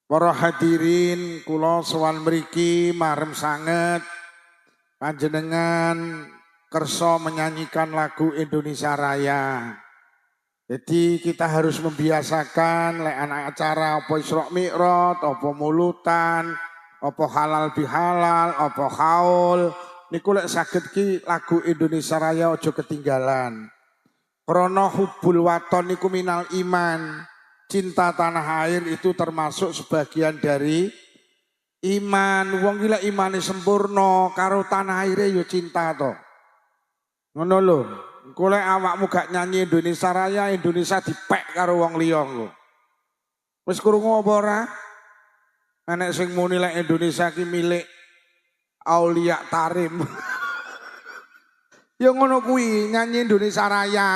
Para hadirin kula sowan mriki marem sanget panjenengan kersa menyanyikan lagu Indonesia Raya. Jadi kita harus membiasakan lek anak acara apa Isra Mi'raj, apa mulutan, apa halal bihalal, apa haul. Niku lek saged ki lagu Indonesia Raya aja ketinggalan. Krana hubbul waton niku minal iman. Cinta tanah air itu termasuk sebagian dari iman. Wong gila imane sempurna karo tanah aire yo cinta to. Ngono lho. Engko lek awakmu gak nyanyi Indonesia Raya, Indonesia dipek karo wong liya lho. Wis krungu apa ora? Enek sing muni lek Indonesia ki milik Aulia Tarim. Ya ngono kuwi nyanyi Indonesia Raya.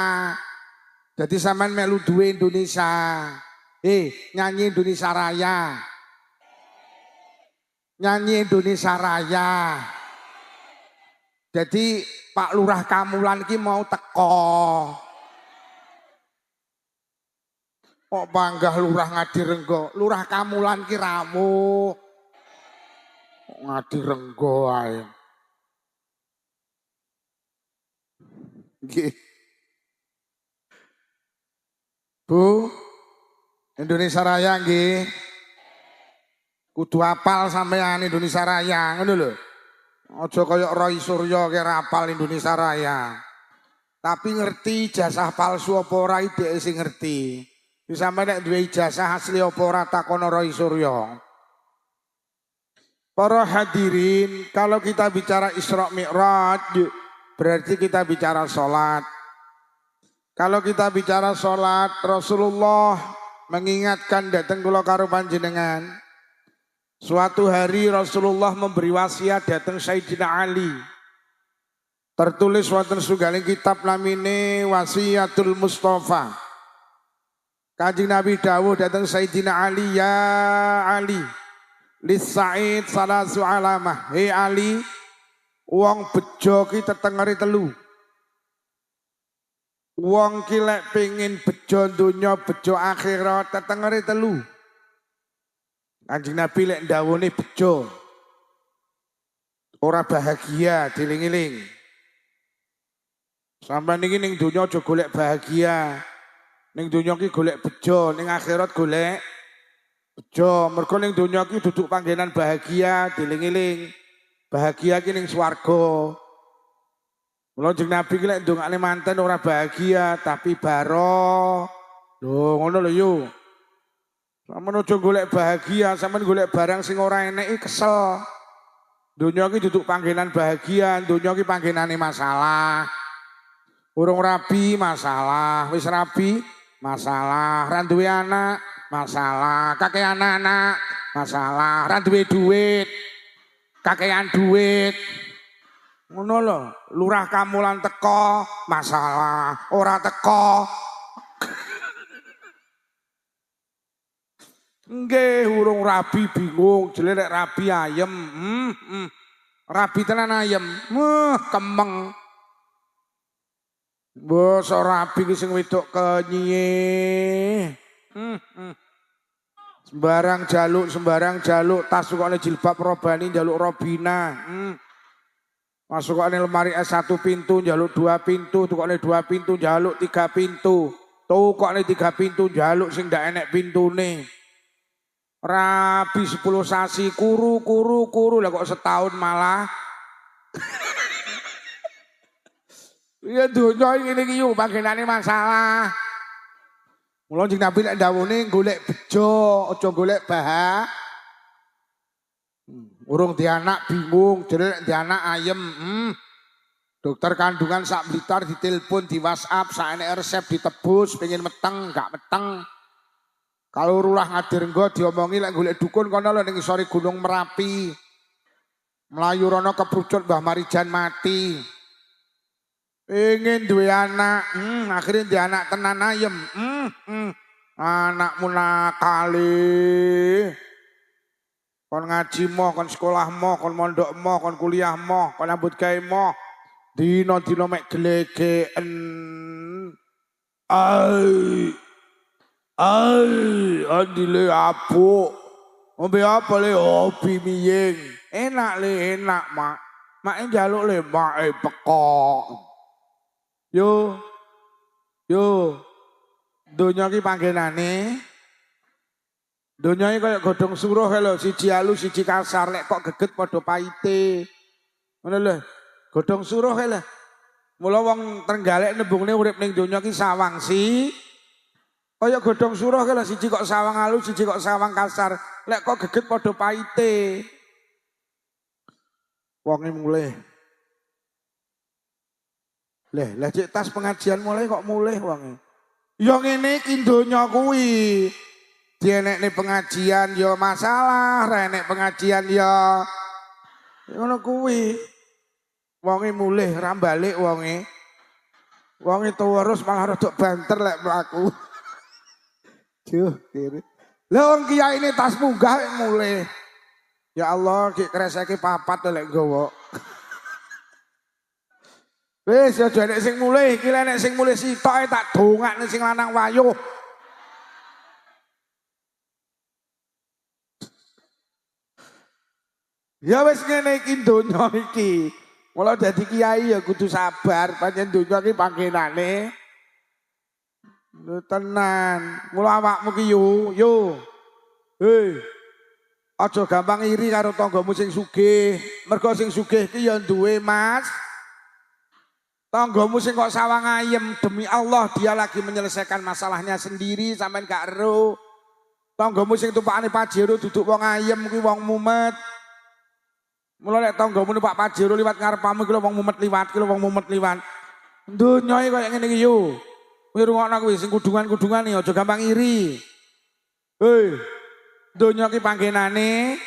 Jadi sampean melu duwe Indonesia. Nyanyi Indonesia Raya. Nyanyi Indonesia Raya. Jadi Pak Lurah Kamulan ki mau teko. Kok panggah Lurah Ngadirenggo, Lurah Kamulan ki ramu. Kok Ngadirenggo ae. Nggih. Bu, Indonesia Raya nggih. Kudu apal sampean Indonesia Raya, ngono lho. Aja kaya Roy Suryo kira apal Indonesia Raya. Tapi ngerti ijazah palsu apa ora dhek sing ngerti. Bisa nek duwe ijazah asli apa ora takono Roy Suryo. Para hadirin, kalau kita bicara Isra Mi'raj berarti kita bicara sholat. Kalau kita bicara sholat, Rasulullah mengingatkan datang kula karo panjenengan. Suatu hari Rasulullah memberi wasiat datang Sayyidina Ali. Tertulis wonten setunggaling kitab namine Wasiatul Mustafa. Kanjeng Nabi dawuh datang Sayyidina Ali, ya Ali, lis Sa'id salasu alamah. Hei Ali, wong bejo ki tetengeri telu. Wong ki lek pengin bejo donya bejo akhirat tetengeri telu. Kanjeng Nabi lek ndawone bejo ora bahagia diling-iling. Sampeyan iki ning donya aja golek bahagia. Ning donya ki golek bejo, ning akhirat golek bejo. Mergo ning donya ki duduk panggenan bahagia diling-iling. Bahagia ki ning swarga. Mula jeneng Nabi ki lek ndongakne manten ora bahagia tapi baro. Lho ngono lho yo. Sampeyan aja golek bahagia, sampeyan golek barang sing ora enek kesel. Donya ki duduk panggenan bahagia, donya ki panggenane masalah. Urung rabi masalah, wis rabi masalah, ra duwe anak masalah, kakek anak-anak masalah, ra duwe duit, kakean duit. Ngono lho, Lurah Kamulan teko masalah, ora teko. Nggih, urung rabi bingung, jele nek rabi ayem. Rabi tenan ayem. Kemeng. Mbok sok rabi ki sing wedok kenyiye. Sembarang jaluk, tas kok jilbab robani njaluk robina. Masuk ke lemari S1 pintu, jaluk 2 pintu, tukokne 2 pintu, jaluk 3 pintu. Tukokne 3 pintu, jaluk sing ndak enek pintune. Rabi 10 sasi, kuru, lah kok setahun malah. Iya donya ngene iki yo panggenane masalah. Mula jeneng Nabi lek dawuhne golek bejo, aja golek urung di anak bingung, jadi di anak ayem. Dokter kandungan sak Blitar ditelepon, di WhatsApp, sak enek resep ditebus, pengen meteng, gak meteng. Kalau Lurah Ngadirenggo diomongi lek golek dukun kono lho ning isore Gunung Merapi. Melayu rono kebrucut Mbah Marijan mati. Pengen duwe anak, akhirnya di anak tenan ayem. Anakmu nakali. Kon ngaji moh, kon sekolah moh, kon mondok moh, kon kuliah moh, kon nyambut gawe moh. Dino-dino mek glegeken. Andile apuk. Ngombe apa le? Hobi miying. Enak le, enak mak. Mak njaluk le, mak pekok. Yo. Donya ki panggenane. Donya iki kaya godhong suruh lho, siji halus, siji kasar, lek kok geget padha paite. Ngono lho. Godhong suruh lho. Mula wong Trenggalek nembungne urip ning donya ki sawang sih. Kaya godhong suruh lho, siji kok sawang halus, siji kok sawang kasar. Lek kok geget padha paite. Wonge mulih. Lah cek tas pengajian mulai kok mulih wonge. Ya ngene iki donya kuwi. Dienekne pengajian ya masalah, renek pengajian ya ngono kuwi. Wonge mulih ra balik wonge. Wonge terus malah rada banter lek mlaku. Duh, kiri. Lah wong kiai ini tas munggah mulih. Ya Allah, ki kreseke papat lek nggawa. Wis aja nek sing mulih, iki nek sing mulih sitoke tak dongakne sing lanang wayuh. Ya wis ngene iki donya iki. Mula dadi kiai ya kudu sabar, pancen donya iki panggenane. Lho tenan. Mula awakmu ki yo. Hei. Aja gampang iri karo tanggamu sing sugih. Mergo sing sugih ki ya duwe, Mas. Tanggamu sing kok sawang ayem, demi Allah dia lagi menyelesaikan masalahnya sendiri sampean gak ero. Tanggamu sing tumpakane Pajero duduk wong ayem kuwi wong mumet. Mula nek tanggamu numpak Pajero liwat ngarepamu ki wong mumet liwat. Donya iki koyo ngene iki yo. Kuwi rungokno kuwi sing kudungan-kudungan iki aja gampang iri. Hei. Donya ki panggenane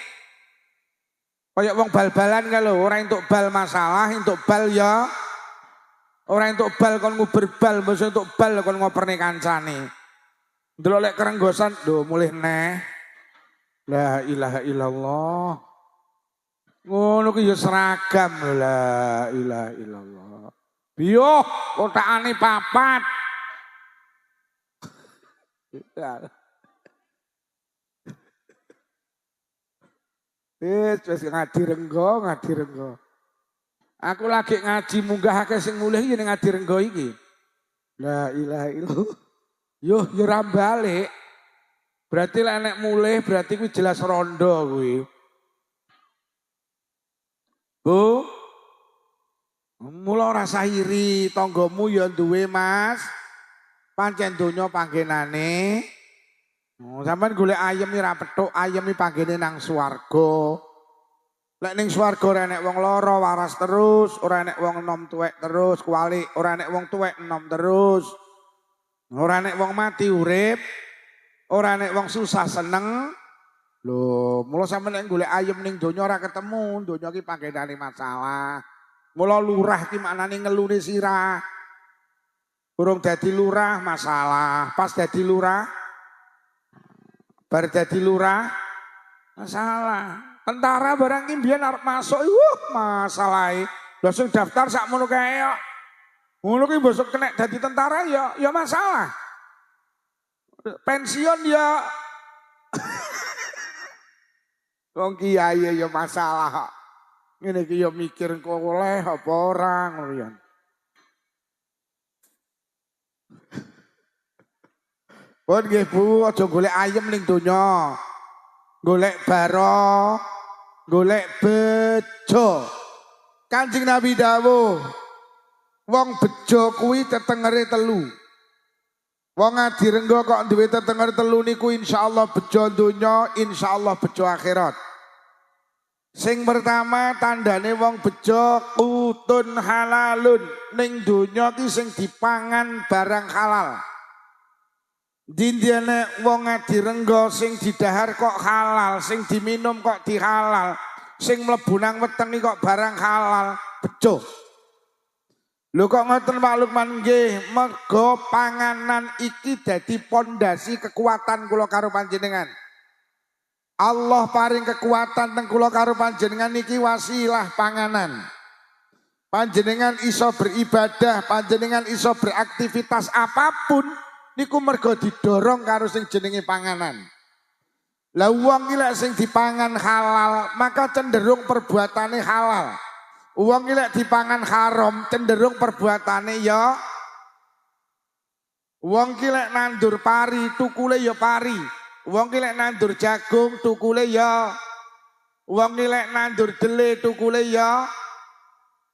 koyo wong bal-balan ka lho, ora entuk bal masalah, entuk bal ya. Ora entuk bal kon nguber bal, mesti entuk bal kon ngoperne kancane. Ndelok lek kerenggosan, lho mulih neh. La ilaha illallah. Ngono ki ya seragam, la ilaha illallah. Biyo, kotakane papat. Wis ngadi renggo. Aku lagi ngaji munggahake sing mulih iki ning ngadi renggo iki. La ilaha illallah. Yo ra balik. Berarti lek nek mulih berarti kuwi jelas rondo kuwi. Bu. Mula rasa iri, tanggamu ya duwe, Mas. Pancen donya panggenane. Sampeyan golek ayem iki ra petuk, ayem iki panggene nang swarga. Lek ning swarga ora enek wong lara waras terus, ora enek wong enom tuwek terus, kualik, ora enek wong tuwek enom terus. Ora enek wong mati urip, ora enek wong susah seneng. Lho, mula sampeyan nek golek ayem ning donya ora ketemu, donya iki panggenane masalah. Mula lurah ki maknane ngelune sirah. Urung dadi lurah masalah, pas dadi lurah bar dadi lurah masalah. Tentara barang ki mbiyen arep masuk, masalahe. Langsung daftar sakmono kae kok. Ngono ki besok kena dadi tentara ya masalah. Pensiun ya wong kiai ya masalah. Ngene iki ya mikir kok oleh apa ora ngono ya. Pun nggih Bu, aja golek ayem ning donya. Golek baro, golek bejo. Kanjeng Nabi dawuh, wong bejo kuwi tetengere telu. Wong ngadi renggo kok duwe tetenger telu niku insyaallah bejo donya, insyaallah bejo akhirat. Sing pertama tandane wong bejo utun halalun, ning donya ki sing dipangan barang halal. Dindiane wong ngadi renggo sing didahar kok halal, sing diminum kok dihalal, sing mlebu nang weteng kok barang halal, bejo. Lho kok ngoten Pak Lukman nggih, mergo panganan iki dadi pondasi kekuatan kula karo panjenengan. Allah paring kekuatan teng kula karo panjenengan niki wasilah panganan. Panjenengan iso beribadah, panjenengan iso beraktivitas apapun niku mergo didorong karo sing jenenge panganan. Lah wong iki lek sing dipangan halal, maka cenderung perbuatane halal. Wong iki lek dipangan haram, cenderung perbuatane ya. Wong iki lek nandur pari, tukule ya pari. Wong iki lek nandur jagung, tukule ya. Wong iki lek nandur dele, tukule ya.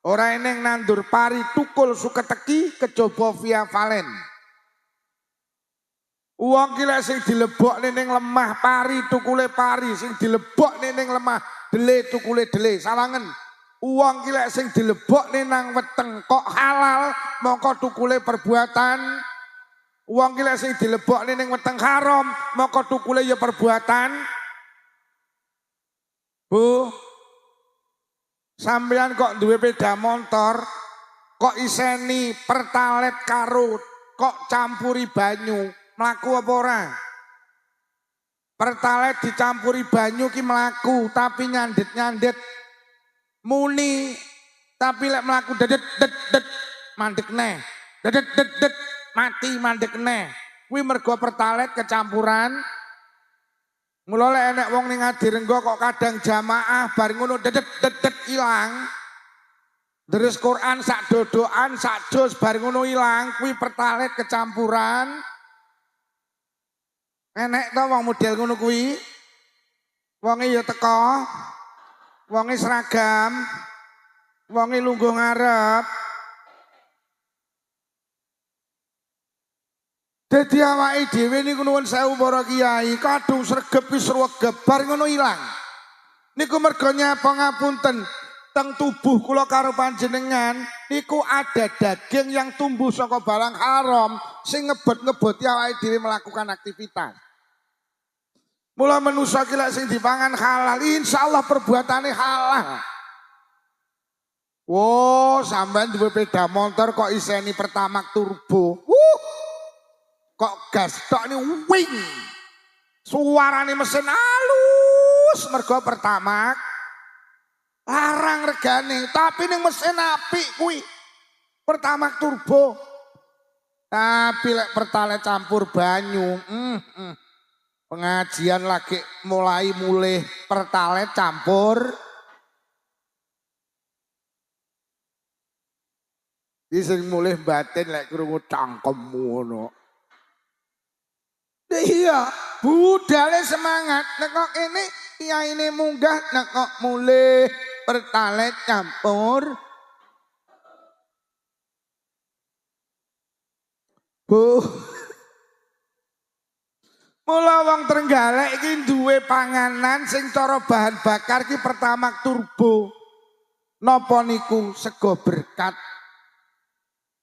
Ora eneng nandur pari, tukul suketeki, kejaba via valen. Uang gila sing dilebokne ning lemah pari tukule pari, sing dilebokne ning lemah dele tukule dele. Sawangen. Uang gila sing dilebokne nang weteng kok halal mongko tukule perbuatan. Uang gila sing dilebokne ning weteng haram mongko tukule ya perbuatan. Bu, sampean kok duwe sepeda motor kok iseni pertalet karut kok campuri banyu. Melaku apa ora? Pertalet dicampuri banyu ki melaku tapi nyandet-nyandet. Muni tapi lek melaku dedet dedet mandek neh. Dedet dedet mati mandek neh. Kuwi mergo pertalet kecampuran. Mula lek enek wong ning Adirenggo kok kadang jamaah bar ngono dedet dedet ilang. Deres Quran sak dodokan sak jos bar ngono ilang kuwi pertalet kecampuran. Enek to wong model ngono kuwi. Wonge ya teka. Wonge seragam. Wonge lungguh ngarep. Dadi awake dhewe niku nuwun sewu para kiai, kadung sregep wis sregep bar ngono ilang. Niku mergo nyapa ngapunten, teng tubuh kula karo panjenengan niku ada daging yang tumbuh saka barang haram sing ngebot-ngeboti awake dhewe melakukan aktivitas. Mula manusa ki lek sing dipangan halal, insyaallah perbuatane halal. Wo, sampean duwe sepeda motor kok iseni Pertamax turbo. Kok gas tok ni wing. Suarane mesin halus mergo Pertamax. Larang regane, tapi ning mesin apik kuwi. Pertamax turbo. Tapi lek pertalite campur banyu, pengajian lagi mulai pertalite campur. Iki sing mulih batin lek krungu cangkemmu ngono. Iya, budale semangat nek kok kene kiyaine munggah nek kok mulih pertalite campur. Bu. Mula wong Trenggalek iki duwe panganan sing cara bahan bakar ki Pertamax turbo. Napa niku sego berkat.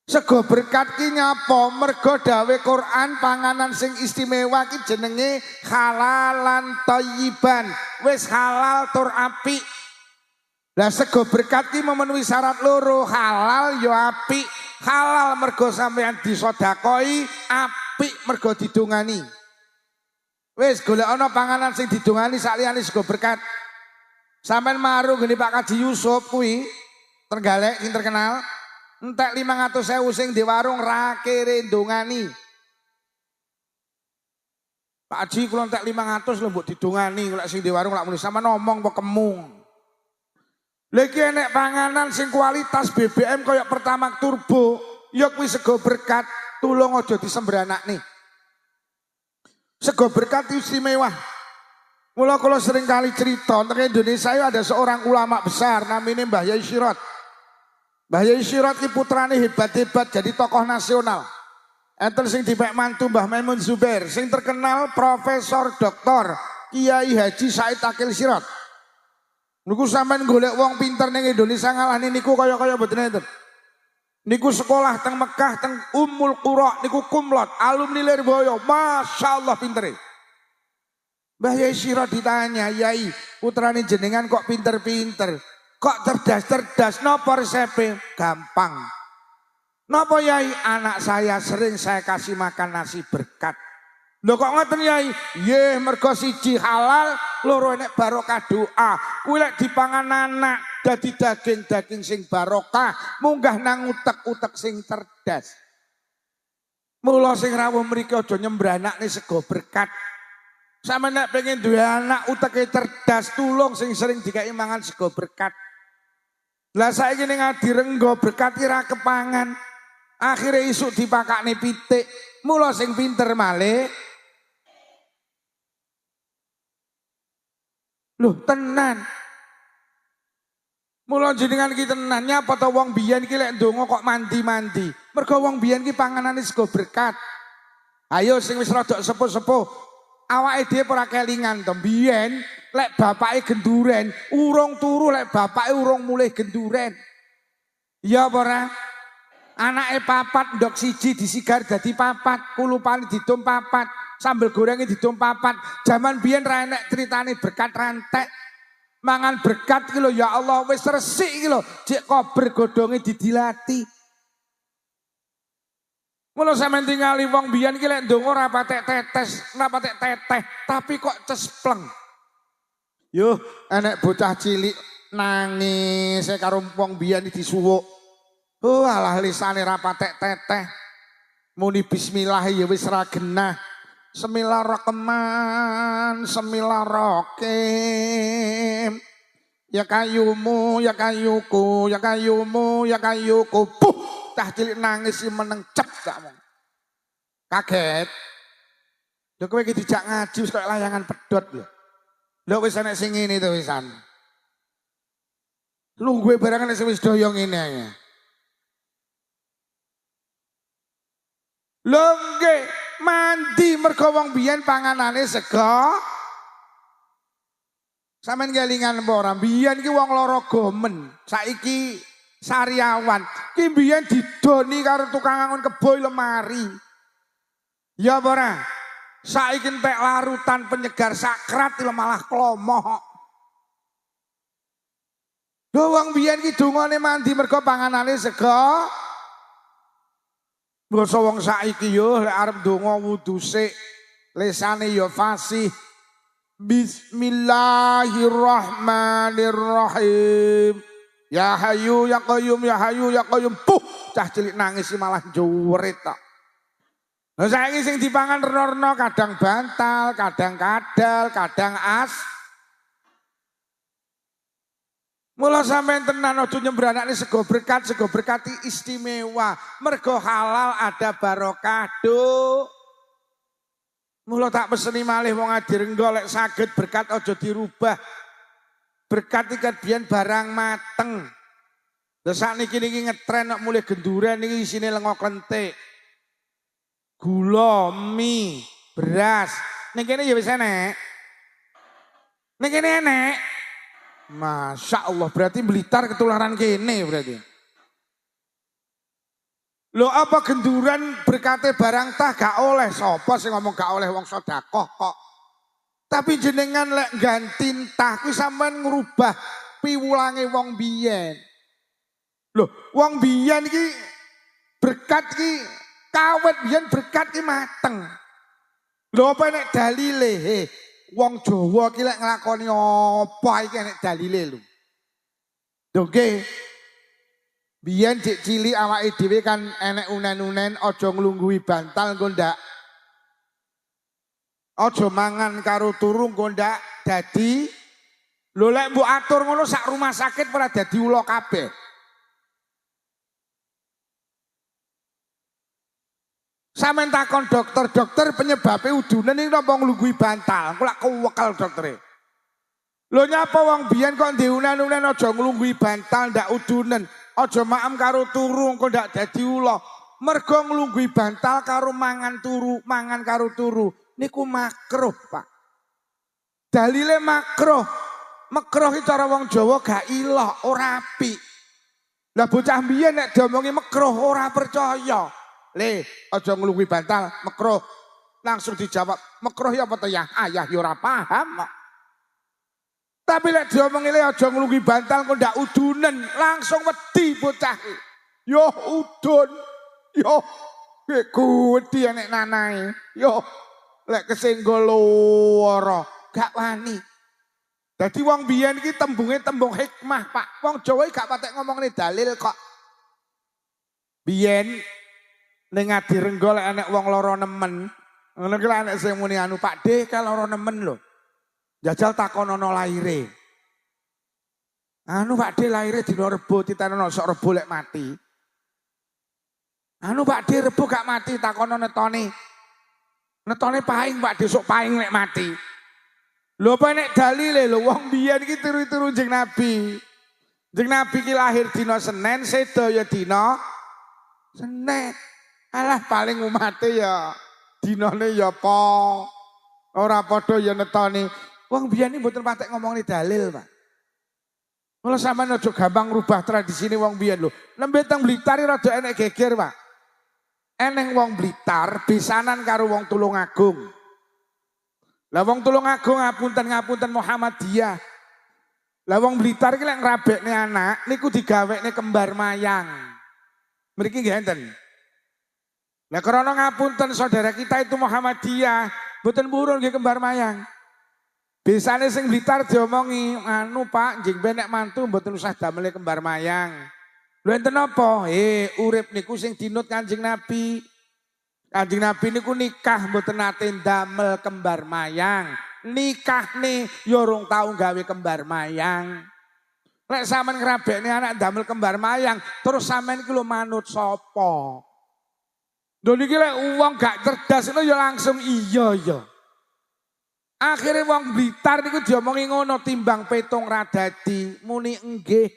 Sego berkat ki nyapa? Mergo dawuh Quran panganan sing istimewa ki jenenge halalan thayyiban. Wis halal tur apik. Lah sego berkat ki memenuhi syarat loro, halal ya apik. Halal mergo sampeyan disedakoi, apik mergo didongani. Wis golek ana panganan sing didongani saliyane sego berkat. Sampeyan maru ngene Pak Kaji Yusuf kuwi Trenggalek sing terkenal. Entek 500.000 sing di warung ra kere ndongani. Pak Haji kula entek 500 lho mbok didongani lek sing di warung lak muni sama ngomong apa kemung. Lha iki enek panganan sing kualitas BBM kaya Pertamax turbo, ya kuwi sego berkat, tulung aja disembranakne. Sego berkat istimewa. Mula kula sering kali cerita, teng Indonesia ada seorang ulama besar namanya Mbah Yai Syirat. Mbah Yai Syirat ki putrane hebat-hebat jadi tokoh nasional. Enten sing dipek mantu Mbah Maimun Zubair, sing terkenal Profesor Doktor Kiai Haji Said Akil Syirat. Niku sampean golek wong pinter ning Indonesia ngalahne niku kaya-kaya mboten enten. Niku sekolah teng Mekah teng Ummul Qura niku kumlot, alumni Lirboyo, masyaallah pintere. Mbah Yai Syirat ditanya, "Yai, putrane jenengan kok pinter-pinter? Kok cerdas-cerdas? Napa resepe?" Gampang. Napa Yai? Anak saya sering saya kasih makan nasi berkat. Lho kok ngoten Yai? Nggih, mergo siji halal, loro enek barokah doa. Kuwi lek dipangan anak dadi daging-daging sing barokah, munggah nang utek-utek sing cerdas. Mula sing rawuh mriki aja nyembranakne sego berkat. Sama nek pengen duwe anak uteke cerdas tulung sing sering dikai mangan sego berkat. Lah saiki ning Adirenggo berkat ira kepangan. Akhire isuk dipakakne pitik. Mula sing pinter malih. Loh tenan. Mula jenengan ki tenan nyapa to wong biyen ki lek ndonga kok mandi-mandi. Mergo wong biyen ki panganane sego berkat. Ayo sing wis rada sepuh-sepuh awake dhewe ora kelingan to biyen lek bapake genduren urung turu lek bapake urung mulih genduren. Ya apa ora? Anake papat ndok siji disigar dadi papat, kulupane didom papat, sambel gorenge didom papat. Zaman biyen ra enek critane berkat rantek. Mangan berkat ki lho ya Allah wis resik ki lho, jek kober godhonge didilati. Mula sampeyan tingali wong biyen ki lek ndonga ora patek tetes, ora patek teteh, tapi kok cespleng. Yo, enek bocah cilik nangis karo wong biyen disuwuk. Oh, alah lisane ra patek teteh. Muni bismillah ya wis ra genah. Semilarakeman, semilarakem. Ya kayumu, ya kayuku, ya kayumu, ya kayuku. Puh, cah cilik nangis si meneng cep gak mau. Kaget. Lho kowe iki dijak ngaji wis kaya layangan pedhot lho. Lho wis enek sing ngene to wisan. Lungguhe barang nek wis daya ngene ae. Lho nggih, mandi mergo wong biyen panganane sego. Sampeyan kelingan apa ora? Biyen ki wong lara gomen, saiki sariawan. Ki biyen didoni karo tukang angon kebo lemari. Ya apa ora? Saiki entek larutan penyegar sakrat malah klomoh. Lho wong biyen ki dongane mandi mergo panganane sego. Basa wong saiki yo lek arep ndonga wudu sik lesane yo fasih. Bismillahirrahmanirrahim. Ya Hayyu ya Qayyum ya Hayyu ya Qayyum. Puh, cah cilik nangis malah njurit tok. Lah saiki sing dipangan rena-rena kadang bantal, kadang kadal, kadang as. Mula sampean tenan aja nyembranakne sego berkat istimewa. Mergo halal ada barokah do. Mula tak peseni malih wong Adirenggo lek saged berkat aja dirubah. Berkat ikat biyen barang mateng. Lah sakniki niki ngetren nek mulih genduren niki isine lenga klentik. Gula, mie, beras. Ning kene ya wis enek. Ning kene enek. Masya Allah berarti Blitar ketularan kene berarti. Loh apa genduran berkate barang tah gak oleh. Sopo sing ngomong gak oleh wong sedekah kok. Tapi jenengan lek ganti tah kuwi sampean ngrubah piwulange wong biyen. Loh wong biyen iki berkat ki kawet biyen berkat ki mateng. Lho apa nek dalile wong Jawa ki lek nglakoni apa iki nek dalile lho. Oke. Biyen cek cilik awake dhewe kan enek unen-unen aja nglungguhi bantal engko ndak. Aja mangan karo turu engko ndak dadi lho lek mbok atur ngono sak rumah sakit ora dadi ula kabeh. Sampeyan takon dokter penyebabnya udunen iki napa nglungguhi bantal. Engko lak kewekel doktere. Lho nyapa wong biyen kok ndek unen-unen aja nglungguhi bantal ndak udunen. Aja maem karo turu engko ndak dadi ula. Mergo nglungguhi bantal karo mangan karo turu niku makruh, Pak. Dalile makruh. Makruh iki cara wong Jawa gak ilah, ora apik. Lah bocah biyen nek diomongi makruh ora percaya. Le, aja nglungguhi bantal, makruh. Langsung dijawab, makruh ya apa to ya? Ayah ya ora paham kok. Tapi lek diomongi le aja nglungguhi bantal kok ndak udunen, langsung wedi bocah. Yo udun. Yo wedi nek nanae. Yo lek kesenggol lara, gak wani. Dadi wong biyen iki tembunge tembung hikmah, Pak. Wong Jawa gak patek ngomongne dalil kok. Biyen ning Adirenggo lek enek wong lara nemen, Ngono ki anak sing muni anu Pak D kalau ora nemen lho. Jajal takonono laire. Anu Pak D laire dina Rebo titanono sok Rebo lek mati. Anu Pak D Rebo gak mati takono netone. Netone paing Pak D sok paing lek mati. Lho apa nek dalile lho wong biyen iki tiru-tiru Kanjeng Nabi. Kanjeng Nabi ki lahir dina Senin, sedo ya dina Senin. Alah paling umate ya dinane ya apa. Ora padha ya netone. Wong biyen iki mboten patek ngomongni dalil, Pak. Mula sampean aja gampang rubah tradisine wong biyen lho. Nembe teng Blitar rada enek geger, Pak. Eneng wong Blitar besanan karo wong Tulungagung. Lah wong Tulungagung ngapunten Muhammadiyah. Lah wong Blitar iki lek ngrabekne anak niku digawekne kembar mayang. Mriki nggih enten. Lah krana ngapunten saudara kita itu Muhammadiyah, mboten purun nggih kembar mayang. Biasane sing Blitar diomongi, anu Pak, njing nek mantu mboten usah damel kembar mayang. Lho enten apa? Urip niku sing dinut Kanjeng Nabi. Kanjeng Nabi niku nikah mboten nate damel kembar mayang. Nikah nih ya urung tau gawe kembar mayang. Lek sampean ngrabekne anak damel kembar mayang, terus sampean iki lho manut sapa? Lho niki lek wong gak cerdas itu ya langsung iya ya. Akhirnya wong Blitar niku diomongi ngono timbang petung radadi muni enggih.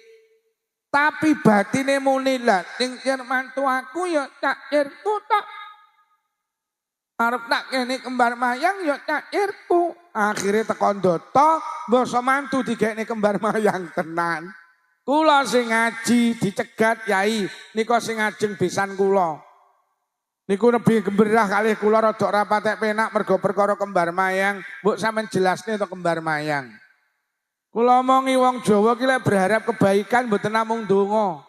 Tapi batine muni lah ning yen mantu aku ya cakirku tok. Arep tak kene kembar mayang ya cakirku. Akhirnya tekon doto basa mantu digekne kembar mayang tenan. Kula sing ngaji dicegat yai nika sing ngajeng besan kula. Niku lebih gemberah kalih kula rada ora patek penak mergo perkara kembar mayang. Mbok sampean jelasne to kembar mayang. Kula omongi wong Jawa ki lek berharap kebaikan mboten namung donga.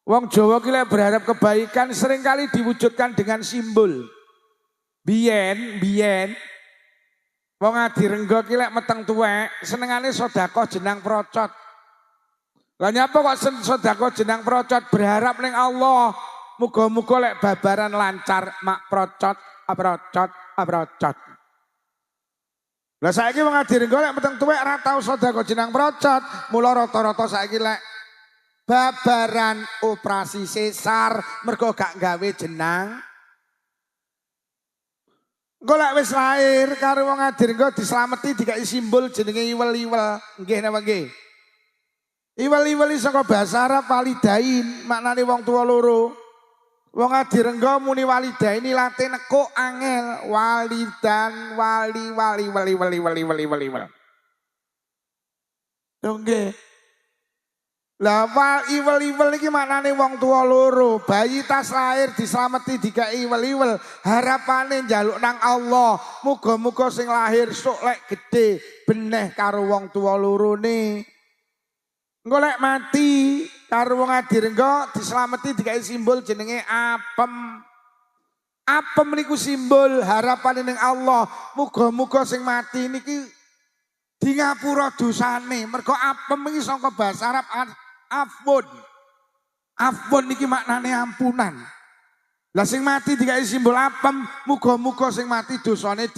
Wong Jawa ki lek berharap kebaikan seringkali diwujudkan dengan simbol. Biyen wong Adirenggo ki lek meteng tuwek senengane sedekah jenang procot. Lah nyapa kok sedekah jenang procot berharap ning Allah. Muga-muga lek babaran lancar mak procot. Lah saiki wong Adirenggo lek meteng tuwek ora tau sedekah jenang procot. Mula rata-rata saiki lek babaran operasi sesar mergo gak gawe jenang. Engko lek wis lahir karo wong Adirenggo dislameti dikai simbol jenenge iwel-iwel. Nggih napa nggih? Iwel-iwel saka basa Arab walidain, maknane wong tua loro. Wong Adirenggo muni walidain late nekuk angel, walidan wali. Nggih. Lah iwel-iwel iki maknane wong tua loro, bayi tas lahir dislameti dikai iwel-iwel, harapane njaluk nang Allah, muga-muga sing lahir sok lek gedhe beneh karo wong tua lorone. Engko lek mati karo wong Adirenggo dislameti dikai simbol jenenge apem. Apem niku simbol harapane ning Allah, muga-muga sing mati niki di ngapura dosane, mergo apem iki saka basa Arab afun. Afun niki maknane ampunan. Lah sing mati dikai simbol apem, muga-muga sing mati dosane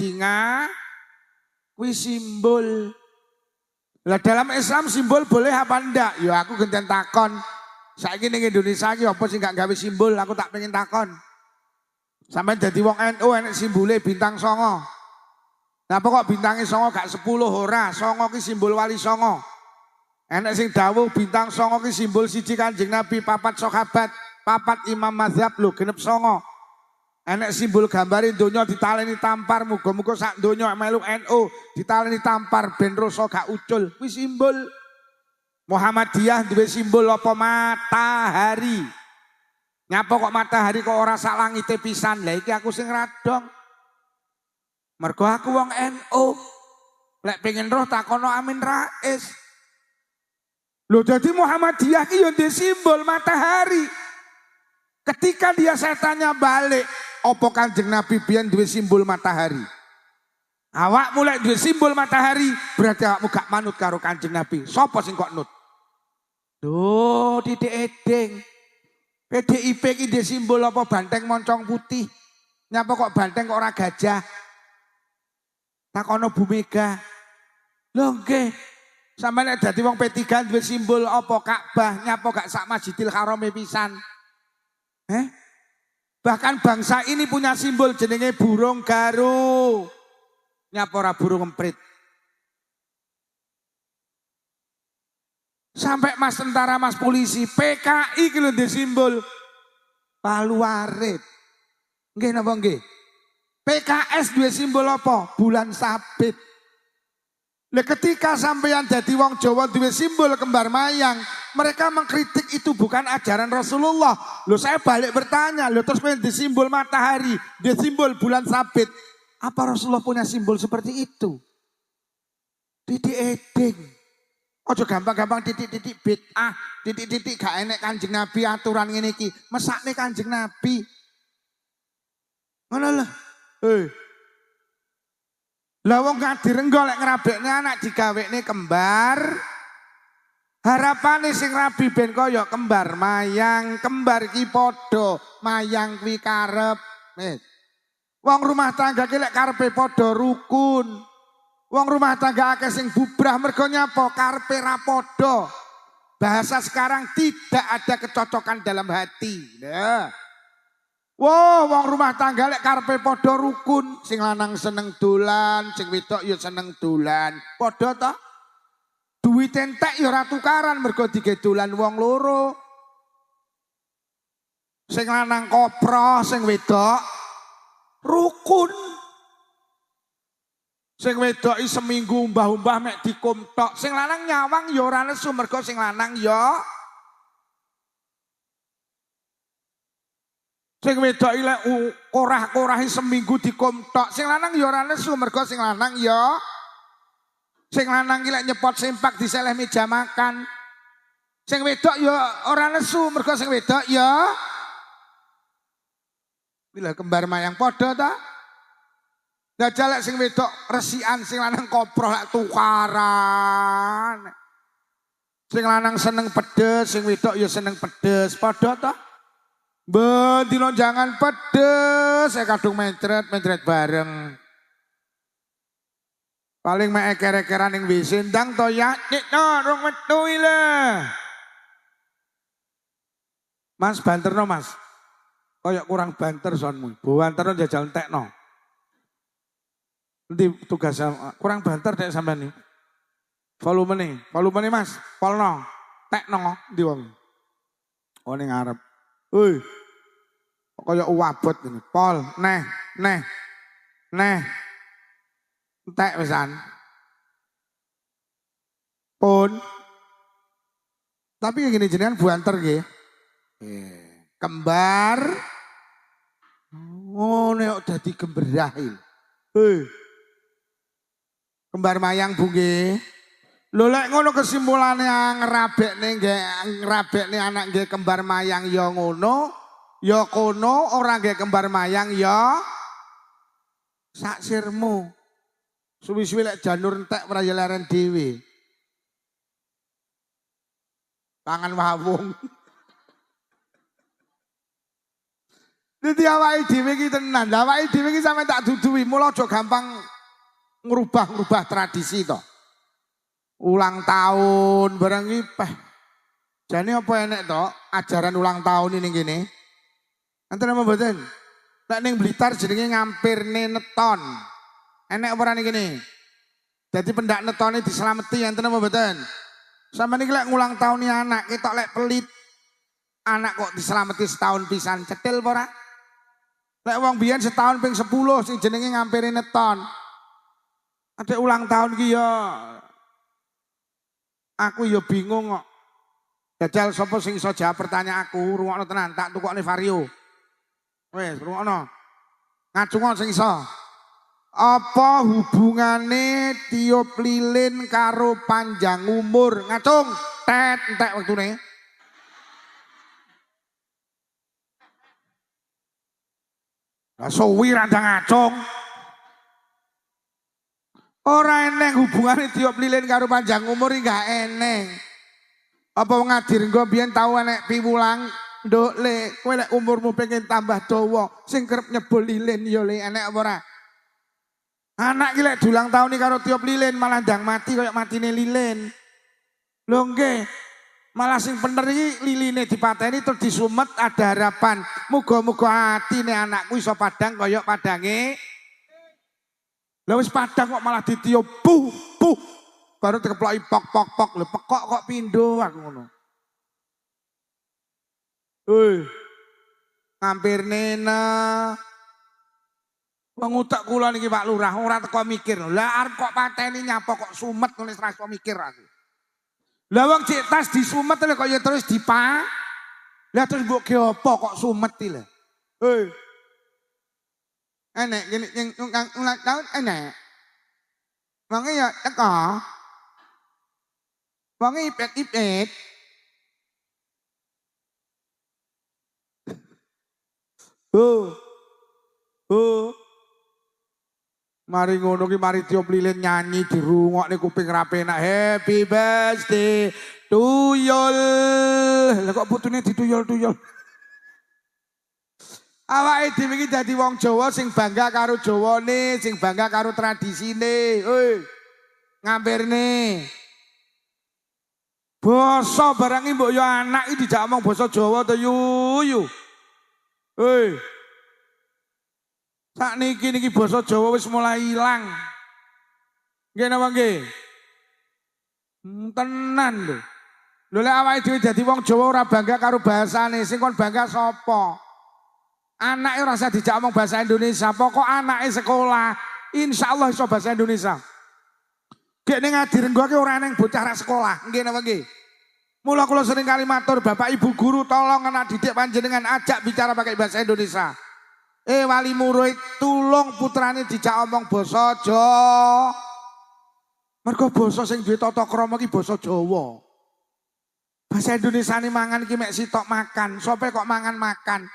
kuwi simbol. Lah dalam Islam simbol boleh apa ndak? Ya aku genten takon. Saiki ning Indonesia iki apa sing gak gawe simbol? Aku tak pengen takon. Sampeyan dadi wong NU enek simbole bintang 9. Napa kok bintange 9 gak 10 ora? 9 ki simbol wali songo. Enek sing dawuh bintang 9 ki simbol siji Kanjeng Nabi, 4 sahabat, 4 imam mazhab lho genep 9. Enek simbol gambare donya ditaleni tampar, muga-muga sak donya melu NU ditaleni tampar ben rasa gak ucul. Kuwi simbol. Muhammadiyah duwe simbol apa? Matahari. Nyapa kok matahari kok ora sak langite pisan? Lah iki aku sing radong. Mergo aku wong NU. Lek pengen roh takono Amin Rais. Lho jadi Muhammadiyah ki yo ndek simbol matahari. Ketika dia saya tanya balik, apa Kanjeng Nabi biyen duwe simbol matahari? Awak mulai duwe simbol matahari, berarti awakmu gak manut karo Kanjeng Nabi. Sopo sing kok nut? Duh, Didik Edeng. PDIP ki ndek simbol apa? Banteng moncong putih. Nyapa kok banteng kok ora gajah? Takono Bu Mega. Lho nggih. Sampeyan nek dadi wong P3 duwe simbol apa Ka'bah, nyapa gak sak Masjidil Haram pisan? Bahkan bangsa ini punya simbol jenenge burung garuh. Nyapa ora burung emprit? Sampai mas tentara, mas polisi, PKI ki lho ndek simbol Palu Arit. Nggih napa nggih? PKS duwe simbol apa? Bulan sabit. Nah, ketika sampeyan dadi wong Jawa duwe simbol kembar mayang, mereka mengkritik itu bukan ajaran Rasulullah. Loh saya balik bertanya, loh terus di simbol matahari, di simbol bulan sabit. Apa Rasulullah punya simbol seperti itu? Titik eding. Ojo gampang-gampang titik-titik bid'ah, titik-titik gak enek Kanjeng Nabi aturan ngene iki. Mesakne Kanjeng Nabi. Ngono lho. Lah wong kadirenggo lek ngrabekne anak digawekne kembar. Harapane sing rabi ben kaya kembar mayang, kembar ki padha, mayang kuwi karep. Wong rumah tangga ki lek karepe padha rukun. Wong rumah tangga akeh sing bubrah mergo nyapa karepe ra padha. Bahasa sekarang tidak ada kecocokan dalam hati. Nah. Wow, wong rumah tangga lek karepe padha rukun, sing lanang seneng dolan, sing wedok ya seneng dolan. Padha ta? Duwit entek ya ora tukaran mergo digedolan wong loro. Sing lanang kopro, sing wedok rukun. Sing wedok seminggu umbah-umbah mek dikumtok, sing lanang nyawang ya ora nesu mergo sing lanang ya sing wedok ilek korah-korahi seminggu dikomtok. Sing lanang ya ora nesu mergo sing lanang ya. Sing lanang ilek nyepot sempak diseleh meja makan. Sing wedok ya ora nesu mergo sing wedok ya. Bila kembar mayang padha ta? Jajal lek sing wedok resikan, sing lanang koproh lek tukaran. Sing lanang seneng pedes, sing wedok ya seneng pedes, padha ta? Bendino jangan pedes, saya kadung mencret bareng. Paling mek eker-ekeran yang WC ndang to ya, nyikno rong metu ile. Mas banterno mas, koyok kurang banter sonmu, banterno jajal entekno. Nanti tugas kurang banter dek sampean nih. Volume nih mas, polno, tekno di wong. Oh ning ngarep. Kaya uwabot ini. Pol, neh. Entek pisan. Pun. Tapi gini jenengan buanter nggih. Kembar. Oh nek dadi gemberahi. Kembar mayang Bu nggih. Lho lek ngono kesimpulane ngrabekne anak nggih kembar mayang ya ngono, ya kono ora nggih kembar mayang ya sak sirmu. Suwi-suwi lek janur entek ora ya leren dhewe. Tangan wawung. Dadi awake dhewe iki tenan, awake dhewe iki sampe tak duduhi, mula aja gampang ngrubah tradisi to. Ulang tahun barang iki peh. Jane apa enek to ajaran ulang tahun ini gini? Enten apa mboten? Nek ning Blitar jenenge ngampirne neton. Enek apa ora niki? Dadi pendak netone dislameti enten apa mboten? Sampeyan iki lek ngulang tahun anak ketok lek pelit. Anak kok dislameti setahun pisan cetil apa ora? Lek wong biyen setahun ping 10 sing jenenge ngampirne neton. Ada ulang tahun ki ya aku ya bingung kok. Jajal sapa sing iso jawab pertanyaan aku, rungokno tenan, tak tukokne vario. Wes, rungokno. Ngacungo sing iso. Apa hubungane tiup lilin karo panjang umur? Ngacung, entek wektune. Lah suwi randang ngacung. Ora eneng hubungane tiup lilin karo panjang umur iki gak eneng. Apa wong ngadir engko biyen tau enek piwulang Nduk le, kowe lek umurmu pengen tambah dawa, sing kerep nyebul lilin ya le enek apa ora? Anak ki lek dulang tahun nih karo tiup lilin malah ndang mati kayak matine lilin. Lho nggih. Malah sing bener iki liline dipateni terus disumet ada harapan. Muga-muga atine anakku iso padang kaya padange. Lah wis padang kok malah ditiup puh puh. Baru dikeploki pok pok pok. Lho pekok kok pindho aku ngono. Hei. Hampir nena. Wong utek kula niki Pak Lurah ora teko mikir. Lah arep kok pateni nyapa kok sumet nulis ra iso mikir aku. Lah wong cek tas disumet lho kok ya terus dipa. Lah terus mbok ge apa kok sumet iki lho. Hei. Enek gini yang ulang tahun enek. Wong ya teko. Wong ipet-ipet. Mari ngono ki mari tiup lilin nyanyi dirungokne kuping ra penak. Happy birthday tuyul. Lah kok putune dituyul-tuyul. Awake dhewe iki dadi wong Jawa sing bangga karo Jawane, sing bangga karo tradisine. Hei. Ngampirne. Basa barang iki mbok yo anak iki dijak omong basa Jawa to yu. Hei. Sakniki niki basa Jawa wis mulai ilang. Nggih napa nggih? Tenan lho. Lho lek awake dhewe dadi wong Jawa ora bangga karo bahasane, sing kon bangga sapa? Anake ora usah dijak omong bahasa Indonesia, pokok anake sekolah, insyaallah iso bahasa Indonesia. Gek ning Ngadirenggo ki ora ning bocah ra sekolah, nggih napa nggih? Mula kula sering kali matur, Bapak Ibu guru tolong anak didik panjenengan ajak bicara pakai bahasa Indonesia. Wali murid tulung putrane dijak omong basa Jawa. Mergo basa sing duwe tata krama ki basa Jawa. Bahasa Indonesia ini mangan ki mek sitok makan. Sope kok mangan makan?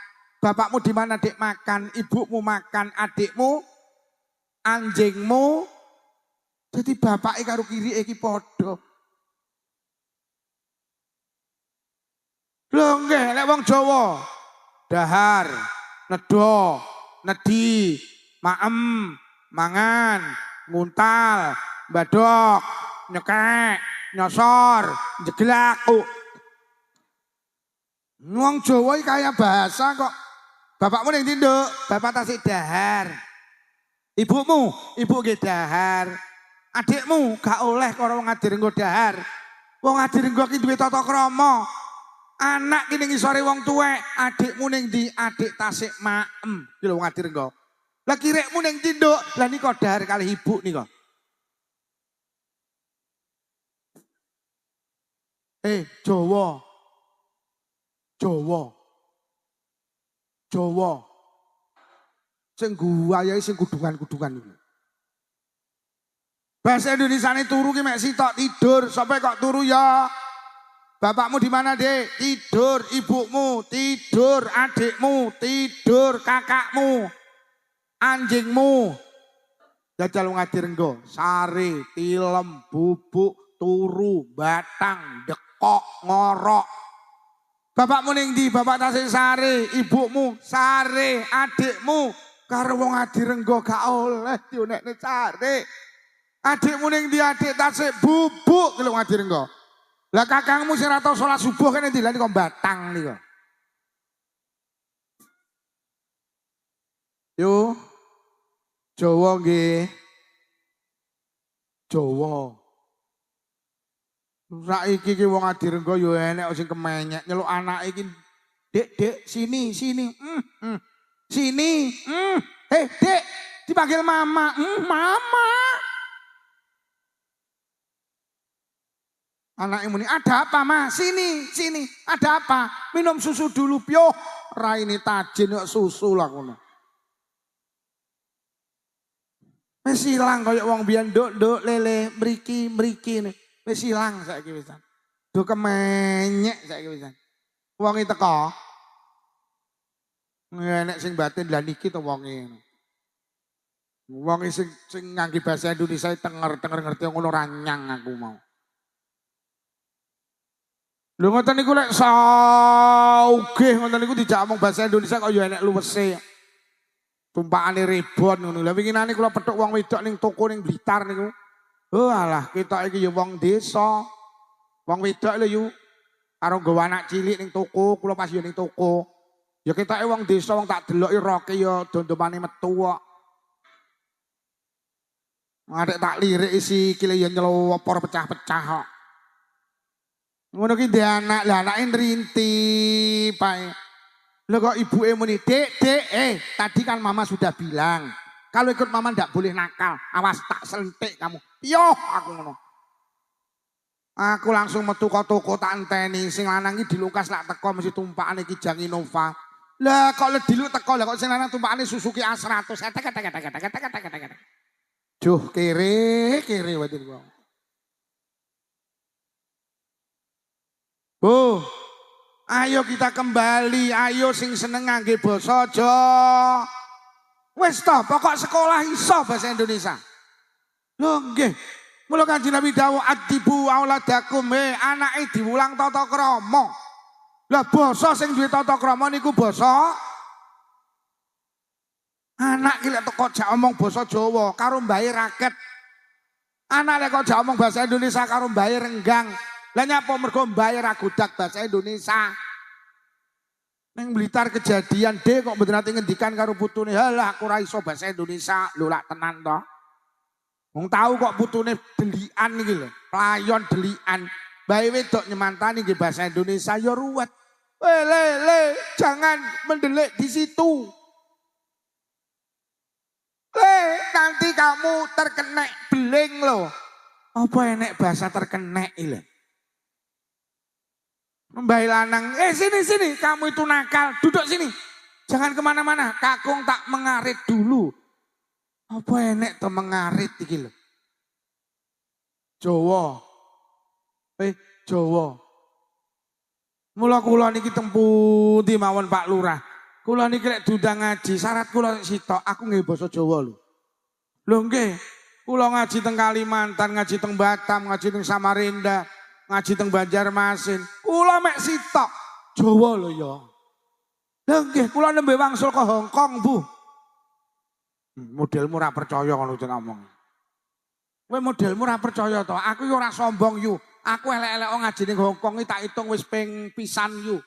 Bapakmu di mana Dik makan, ibumu makan, adikmu, anjingmu. Jadi bapak karo kiri iki padha. Lho nggih lek wong Jawa dahar, nedo, nedi, maem, mangan, nguntal, badok, nyekek, nyosor, jeglak. Wong Jawa iki kaya bahasa kok. Bapakmu ning tinduk, bapak tasik dahar. Ibumu, ibu nggih dahar. Adikmu gak oleh karo wong Ngadirenggo dahar. Wong Ngadirenggo ki duwe tata krama. Anak ki ning isore wong tuwek, adikmu ning ndi? Adik tasik maem. Ki lho wong Ngadirenggo. Lah kirekmu ning tinduk, lah nika dahar kalih ibu nika. Jawa. Jawa. Jawa. Sing guwayahe sing kudungan-kudungan iki. Bahasa Indonesia ini turu ki mek sitok tidur, sampai kok turu ya. Bapakmu di mana, Dek? Tidur, ibumu tidur, adikmu tidur, kakakmu, anjingmu. Jajal Ngadirenggo, sare, tilem, bubuk, turu, batang, dekok, ngorok. Bapakmu ning ndi? Bapak tasik sare, ibumu sare, adikmu karo wong Ngadirenggo gak oleh dionekne sare. Adikmu ning ndi? Adik tasik bubuk ki lho Ngadirenggo. Lah kakangmu sing ora tau salat subuh kene ndi? Lah niku batang niku. Yo. Jawa nggih. Jawa. Saiki ki wong Ngadirenggo yo enek sing kemenyek nyeluk anake iki. Dek, sini. Sini. Dek, dipanggil mama. Mama. Anake muni, "Ada apa, Ma? Sini. Ada apa? Minum susu dulu, Pyo." Raine tajin kok susu lah ngono. Wis ilang kaya wong biyen nduk lele mriki nih. Wis ilang saiki wisan. Do kemenyek saiki wisan. Wong iki teko. Enek sing batin lah niki to wonge. Wong sing ngangge bahasa Indonesia tenger ngerti ngono ra nyang aku mau. Lho ngoten niku lek saugih ngoten niku dijak omong bahasa Indonesia kok ya enek luwese. Tumpakane rebon ngono. Lah winginane kula petuk wong wedok ning toko ning Blitar niku. Oh alah, kita iki ya wong desa. Wong wedok lho yu karo nggawa anak cilik ning toko, kula pas yo ning toko. Ya ketoke wong desa wong tak deloki roke ya dondomane metu kok. Ngadek tak lirik isi kile ya nyelopor pecah-pecah kok. Ngono ki ndek anak, lah anake nrinti pae. Lho kok ibuke muni, "Dek, tadi kan mama sudah bilang, kalau ikut mama ndak boleh nakal, awas tak sentik kamu." Yoh, aku ngono. Aku langsung metu ke toko tak enteni, sing lanang iki dilukas lak teko mesti tumpakane Kijang Innova. Lah kok le diluk teko, lah kok sing lanang tumpakane Suzuki A100. Juh kere wae wong. Oh, ayo kita kembali, ayo sing seneng ngangge basa aja. Wis toh, pokok sekolah iso bahasa Indonesia. Lho nggih. Mula Kanjeng Nabi dawuh adibu auladakum, anake diwulang tata krama. Lah basa sing duwe tata krama niku basa anak ki lek teko jak omong basa Jawa karo mbahe raket. Anak lek kok jak omong bahasa Indonesia karo mbahe renggang. Lah nyapa mergo mbahe ra godak bahasa Indonesia. Ning Blitar kejadian kok mboten ate ngendikan karo putune, "Halah aku ora iso bahasa Indonesia." Lho lak tenan to. Wong tahu kok putune delikan iki lho, playon delikan. Bae wedok nyemantani nggih bahasa Indonesia ya ruwet. Le, jangan mendelik di situ. Nanti kamu terkena beling loh. Apa enek bahasa terkena iki lho. Mbah lanang, sini, kamu itu nakal, duduk sini. Jangan kemana-mana, kakung tak mengarit dulu. Apa enek to mengarit iki lho. Jawa. Jawa. Mula kula niki tempundi mawon Pak Lurah. Kula niki lek diundang ngaji, syarat kula sitok aku nggih basa Jawa lho. Lho nggih, kula ngaji teng Kalimantan, ngaji teng Batam, ngaji teng Samarinda, ngaji teng Banjarmasin. Kula mek sitok Jawa lho ya. Lho nggih, kula nembe wangsul ke Hong Kong, Bu. Modelmu ora percaya ngono sing ngomong. Kowe modelmu ora percaya to. Aku yo ora sombong yu. Aku elek-elek ngaji ning Hong Kong iki tak hitung wis ping pisan yu.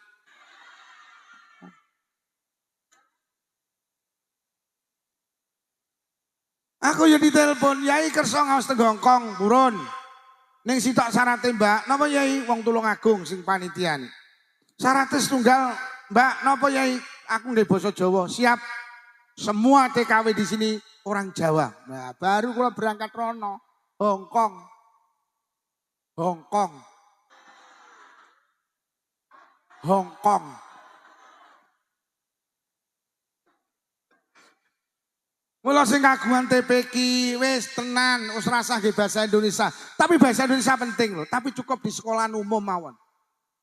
Aku yo ditelepon, "Yai kersa ngaos teng Hong Kong, purun." Ning sitok syarate, "Mbak, napa Yai?" Wong Tulungagung sing panitia. Syarate setunggal, "Mbak, napa Yai?" Aku nggih basa Jawa. Siap. Semua TKW di sini orang Jawa. Nah, baru kalau berangkat rono, Hong Kong. Mula sing kagungan TPQ wis tenan, wis rasah nggih bahasa Indonesia. Tapi bahasa Indonesia penting loh, tapi cukup di sekolah umum mawon.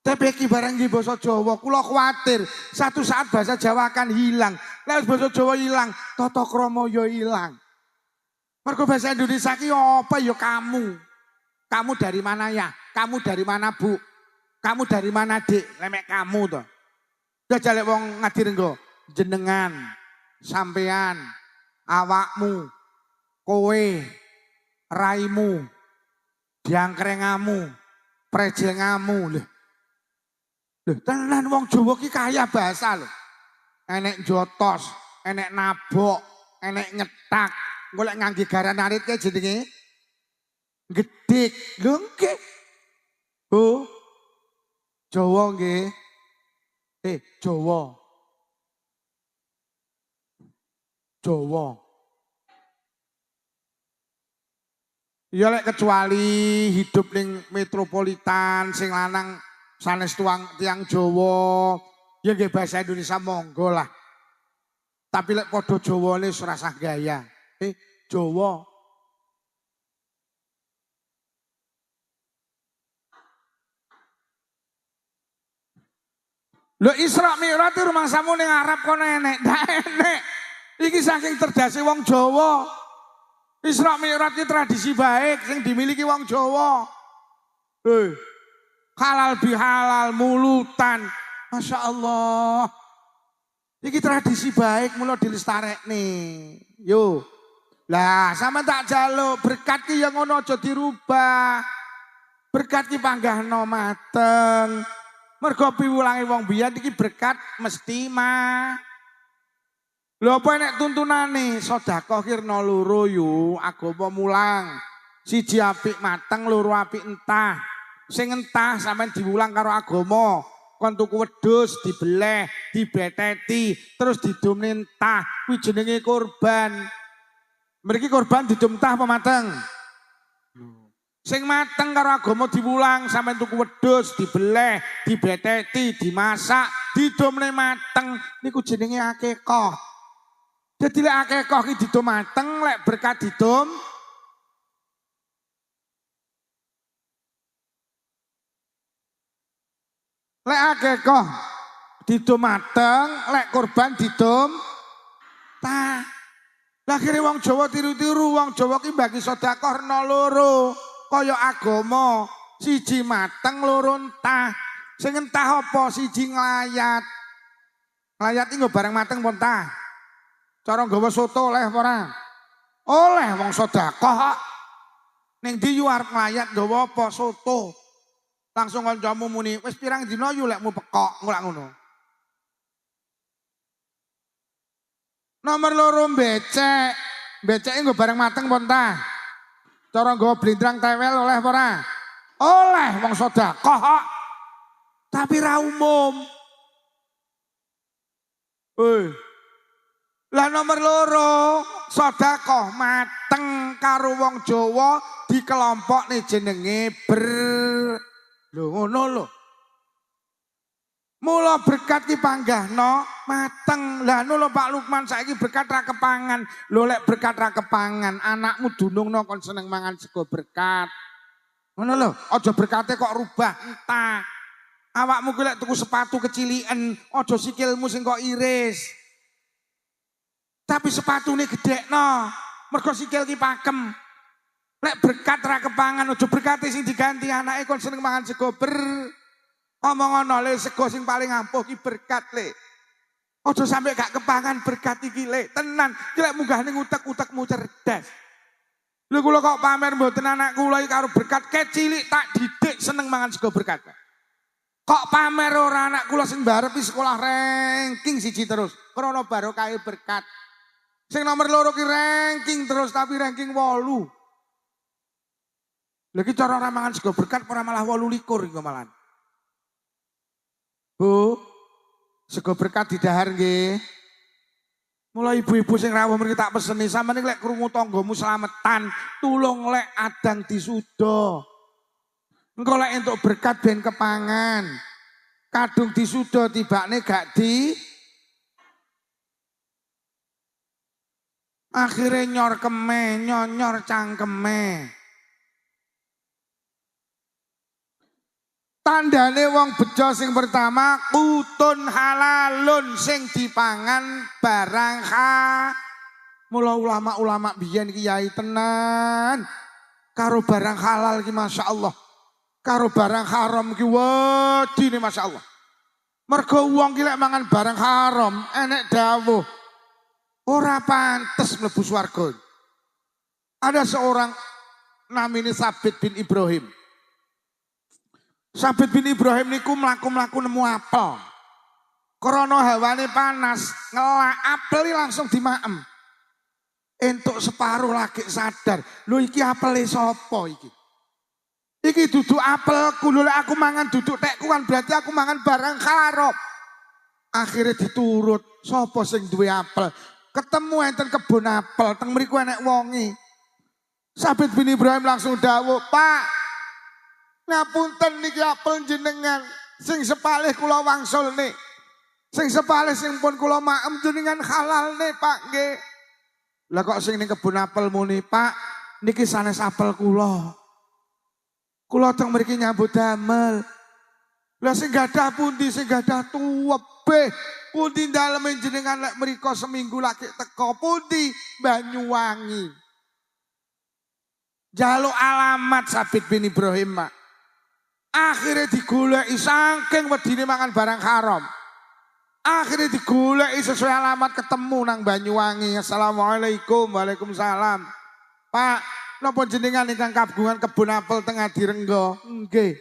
TPQ barang nggih basa Jawa, kula kuwatir satu saat bahasa Jawa akan hilang. Lek bahasa Jawa hilang, tata krama ya hilang. Mergo bahasa Indonesia ki apa ya kamu? Kamu dari mana ya? Kamu dari mana Bu? Kamu dari mana Dik? Lemek kamu to. Jajal lek wong ngadir engko, jenengan, sampean, awakmu, kowe, raimu, diangkrengamu, prejengamu lho. Lho, tenan wong Jawa ki kaya bahasa lho. Enek jotos, enek nabok, enek nyetak. Golek ngangge garan arit ke jenenge gedik. Lho nggih. Oh. Jawa nggih. Jawa. Ya lek kecuali hidup ning metropolitan sing lanang sanes tiang Jawa, ya nggih bahasa Indonesia monggo lah. Tapi lek padha Jawane ora sah gaya. Jawa. Lho Isra Mi'raj rumangsamu ning Arab kono enek, ndak enek. Iki saking terdase wong Jawa. Isra Mi'raj iki tradisi baik sing dimiliki wong Jawa. halal bihalal, mulutan. Masya Allah. Ini tradisi baik mula dilestarek nih. Yo. Lah sama tak jaluk berkat ki yang ngono aja dirubah. Berkat ki panggahno mateng. Mergo piwulange wong biyen iki berkat mesti mah. Lho apa nek tuntunane sedekah kirna loro yo agama mulang. Siji apik mateng, loro apik entah. Sing entah sampean diwulang karo agama. Kon tuku wedhus dibeleh, dibeteti, terus didumne entah. Kuwi jenenge kurban. Mriki korban didum tah apa mateng? Sing mateng karo agama diwulang sampean tuku wedhus, dibeleh, dibeteti, dimasak, didumne mateng niku jenenge akekah. Dadi lek akekah ki didum mateng, lek berkat didum lek akekah didum mateng, lek korban didum tah. Lah kire wong Jawa tiru-tiru, wong Jawa ki bagi sedekah rena loro, kaya agama, siji mateng loro entah. Sing entah apa siji nglayat. Nglayat iki nggo barang mateng apa entah. Cara nggawa soto oleh apa ora? Oleh wong sedekah. Ning ndi yu arep nglayat nggawa apa soto. Langsung kancamu muni, wis pirang dina yu lekmu pekok, ngono ngono. Nomor loro becek. Beceke nggo barang mateng apa entah? Cara nggawa blindrang tewel oleh apa ora? Oleh wong sedekah. Tapi ra umum. Lah nomor loro sedekah mateng karo wong Jawa dikelompokne jenenge lho ngono lho. Mula berkat ki panggahno mateng. Lah lho Pak Lukman saiki berkat ra kepangan. Lho lek berkat ra kepangan, anakmu dunungno kon seneng mangan sego berkat. Ngono lho, aja berkate kok rubah entah. Awakmu ki lek tuku sepatu keciliken, aja sikilmu sing kok iris. Tapi sepatune gedhekno, mergo sikil ki pakem. Lek berkat ra kepangan, aja berkate sing diganti anake kon seneng mangan sego Omong ono le sego sing paling ampuh ki berkat le. Aja sampe gak kepangan berkat iki le. Tenan, ki lek munggah ning utek-utekmu cerdas. Lho kula kok pamer mboten anak kula iki karo berkat kecilik tak didik seneng mangan sego berkat. Kok pamer ora anak kula sing barep sekolah ranking siji terus. Krana barokahe berkat. Sing nomor loro ki ranking terus tapi ranking 8. Lha ki cara ora mangan sego berkat ora malah 28 iki malah. Bu, sego berkat didahar nggih. Mulai ibu-ibu sing rawuh mriki tak peseni sampeyan lek krungu tanggamu slametan, tulung lek adang disuda. Engko lek entuk berkat ben kepangan. Kadung disuda tibakne gak di akhire nyor keme, nyonyor cangkeme. Tandane wong bejo sing pertama kutun halalun sing dipangan barang Mula ulama-ulama biyen kiai tenan karo barang halal ki Masya Allah. Karo barang haram ki wedine Masya Allah. Mergo wong ki lek mangan barang haram enek dawuh ora pantes mlebu swarga. Ada seorang namanya Sabit bin Ibrahim. Sabit bin Ibrahim niku mlaku-mlaku nemu apel. Krana hawane panas, ngelak apel langsung dimaem. Entuk separuh lagi sadar, lho iki apele sapa iki? Iki duduk apelku, lho lek aku mangan duduk tekku kan berarti aku mangan barang haram. Akhirnya diturut, sapa sing duwe apel? Ketemu enten kebun apel, teng mriku enek wonge. Sabit bin Ibrahim langsung dawuh, "Pak, ngapunten niki apel jenengan sing sepalih kula wangsulne. Sing sepalih sing pun kula maem jenengan halalne, Pak nggih." Lah kok sing ning kebun apel muni, "Pak, niki sanes apel kula. Kula teng mriki nyambut damel." Lah sing gadah pundi, sing gadah tuwebeh. Pundi daleme jenengan lek mriko seminggu lagi teko pundi. Jaluk alamat Sabit bin Ibrahim, Pak. Akhirnya digoleki saking wedine mangan barang haram. Akhirnya digoleki sesuai alamat ketemu nang Banyuwangi. Assalamualaikum, waalaikumsalam. Pak, napa jenengan ingkang kagungan kebun apel tengah direnggo? Nggih.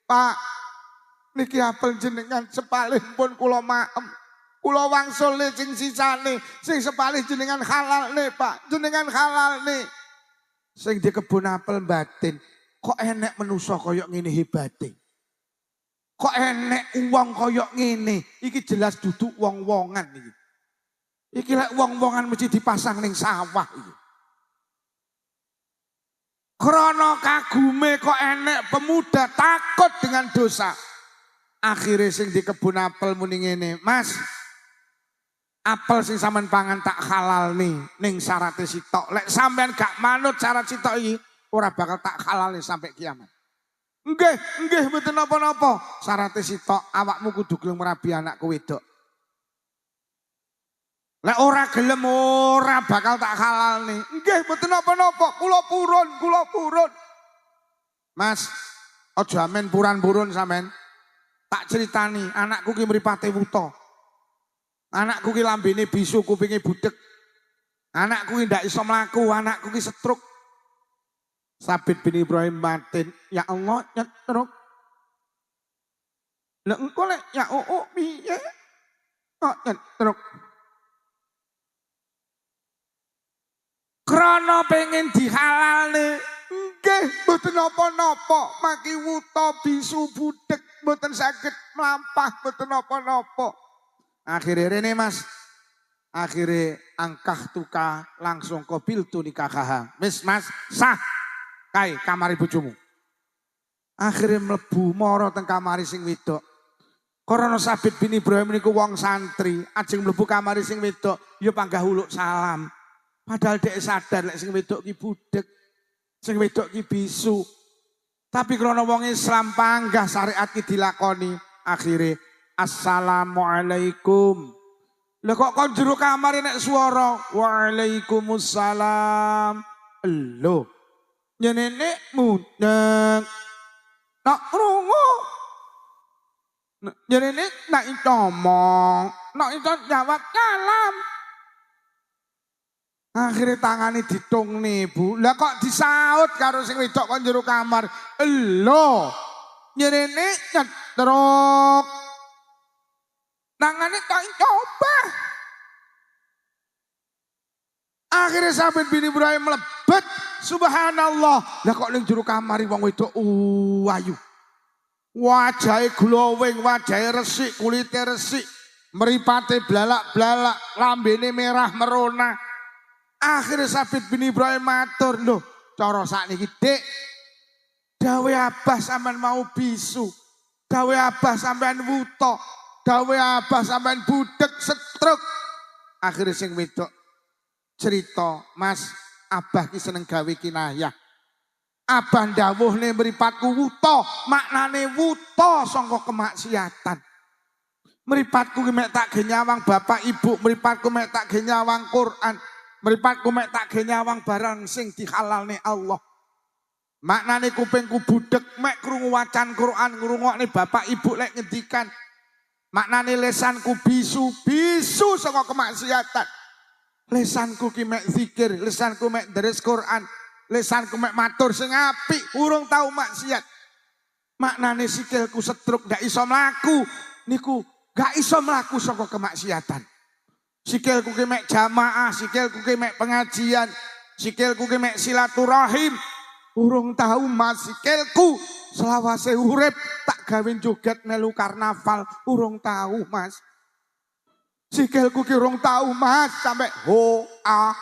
Pak, niki apel jenengan sepalih pun kula maem. Kula wangsul sing sisane, sing sepalih jenengan halal nih, Pak. Jenengan halal nih. Sing di kebun apel batin, kok enek menusa koyok ngene hebate. Kok enek uang koyok ngene, iki jelas duduk wong-wongan iki. Iki lek wong-wongan mesti dipasang ning sawah iki. Krana kagume kok enek pemuda takut dengan dosa. Akhirnya sing di kebun apel muni ngene, Mas, apel sing sampean pangan tak halal ning syarate sitok. Lek sampean gak manut syarat sitok iki, ora bakal tak halal nih sampai kiamat. Nggih, mboten napa-napa. Syarate sitok awakmu kudu gelem merabi anakku wedok. Lek ora gelem ora bakal tak halal nih. Nggih, mboten napa-napa. Kula purun. Mas, aja amen puran-purun sampean. Tak ceritani, anakku ki mripate wuta. Anakku ki lambene bisu, kupinge budek. Anakku ki ndak iso mlaku, anakku ki stroke. Sabit bin Ibrahim batin, ya Allah nyetruk. Lah engko lek ya piye? Kok nyetruk. Krana pengen dihalalne. Nggih, mboten napa-napa. Maki wuta bisu budek mboten saged mlampah, mboten napa-napa. Akhirnya rene Mas. Akhirnya angkah tuka langsung kobil tu nikah. Mis Mas sah. Kai kamari bojomu. Akhirnya mlebu mara teng kamari sing wedok. Karena Sabit bin Ibrahim niku wong santri, ajeng mlebu kamari sing wedok, ya panggah uluk salam. Padahal dhek sadar lek sing wedok ki budek, sing wedok ki bisu. Tapi karena wong Islam panggah syariat ki dilakoni, akhirnya assalamualaikum. Lah kok kon jero kamar nek swara waalaikumsalam. Lho. Nyenenekmu nak rungu. Nyenenek nak ngomong, nak itu jawab kalam. Akhirnya tangane ditung nih Bu. Lah kok disaut karo sing wedok kon jero kamar. Lho. Nyenenek nyetruk. Tangane tak coba. Akhirnya Sabit bin Ibrahim melebet. Subhanallah. Lah kok ning jero kamari wong wedok ayu. Wajahe glowing, wajahe resik, kulite resik, mripate blalak-blalak, lambene merah merona. Akhirnya Sabit bin Ibrahim matur, "Lho, cara sakniki, Dik, dawe abah sampean mau bisu, dawe abah sampean wuta, dawe abah sampean budek stroke." Akhirnya sing wedok cerita, "Mas, abah ki seneng gawe kinayah. Abah ndawuhne mripatku wuta, maknane wuta sangka kemaksiatan. Mripatku ki mek tak nyawang bapak ibu, mripatku mek tak nyawang Quran, mripatku mek tak nyawang barang sing dihalalne Allah. Maknane kupingku budek mek krungu wacan Quran, ngrungokne bapak ibu lek ngendikan. Maknane lesanku bisu sangka kemaksiatan. Lesanku ki mek zikir, lesanku mek deres Quran, lesanku mek matur sing apik, urung tau maksiat. Maknane sikilku setruk gak iso mlaku, niku gak iso mlaku saka kemaksiatan. Sikilku ki mek jamaah, sikilku ki mek pengajian, sikilku ki mek silaturahim. Urung tau Mas sikilku selawase urip tak gawe joget melu karnaval, urung tau Mas. Sikilku ki urung tau Mas sampai ho a.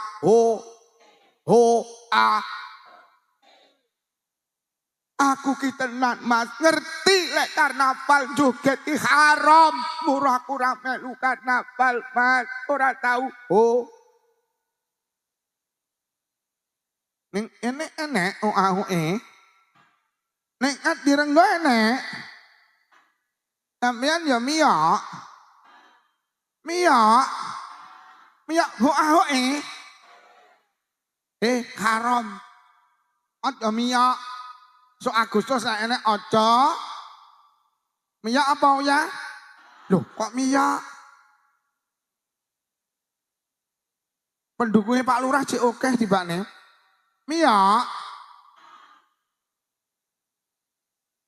Aku ki tenan Mas ngerti lek karnaval joget ki haram, murah kurang melu karnaval Mas, ora tau ho. Ning enek nek at direnggo enek. Sampeyan ya miyok. Miyok ho haram. At ya miyok. So Agustus enek ojo. Mia apa ya? Loh kok Mia? Pendukungnya Pak Lurah cek oke tibane. Mia.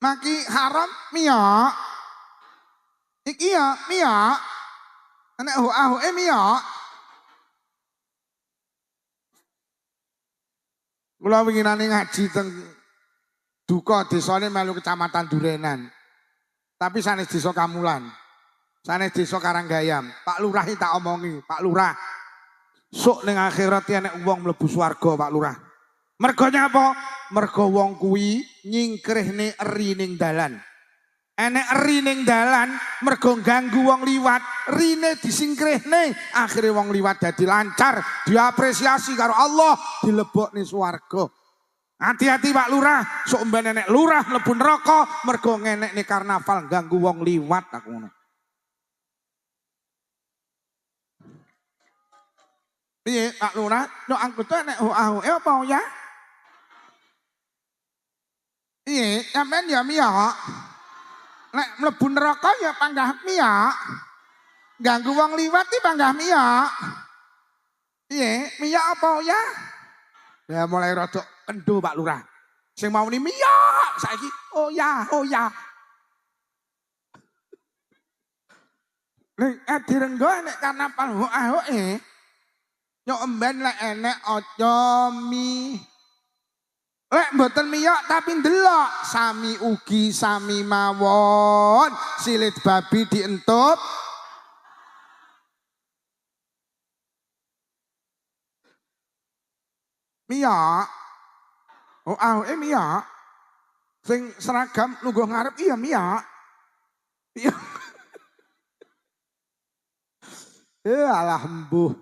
Maki haram Mia. Iki ya Mia. Enek Mia. Kula winginane ngaji teng duka desane melu kecamatan Durenan. Tapi sanes desa Kamulan. Sanes desa Karanggayam. Pak Lurah tak omongi, Pak Lurah. Sok ning akhirat enek wong mlebu swarga Pak Lurah. Mergo nyapa? Mergo wong kuwi nyingkrihne eri ning dalan. Enek eri ning dalan mergo ganggu wong liwat, rine disingkrihne, akhire wong liwat dadi lancar, diapresiasi karo Allah, dilebokne swarga. Hati-hati Pak Lurah, sok mben enek lurah mlebu neraka mergo ngenekne karnaval ganggu wong liwat aku ngono. Piye Pak Lurah, no angkut enek apa ya? Piye, sampean ya Mia kok. Nek mlebu neraka ya panggah Mia. Ganggu wong liwat iki panggah Mia. Piye, Mia apa ya? Ya mulai rodok kendo Pak Lurah. Sing mau ni Mia saiki oh ya. Nek direnggo nek karnaval nyok emben lek enek aja mi. Lek mboten miyok tapi ndelok sami ugi sami mawon. Silit babi dientup. Miyok. Miyok. Sing seragam lungguh ngarep iya miyok. Iya. Alah embuh.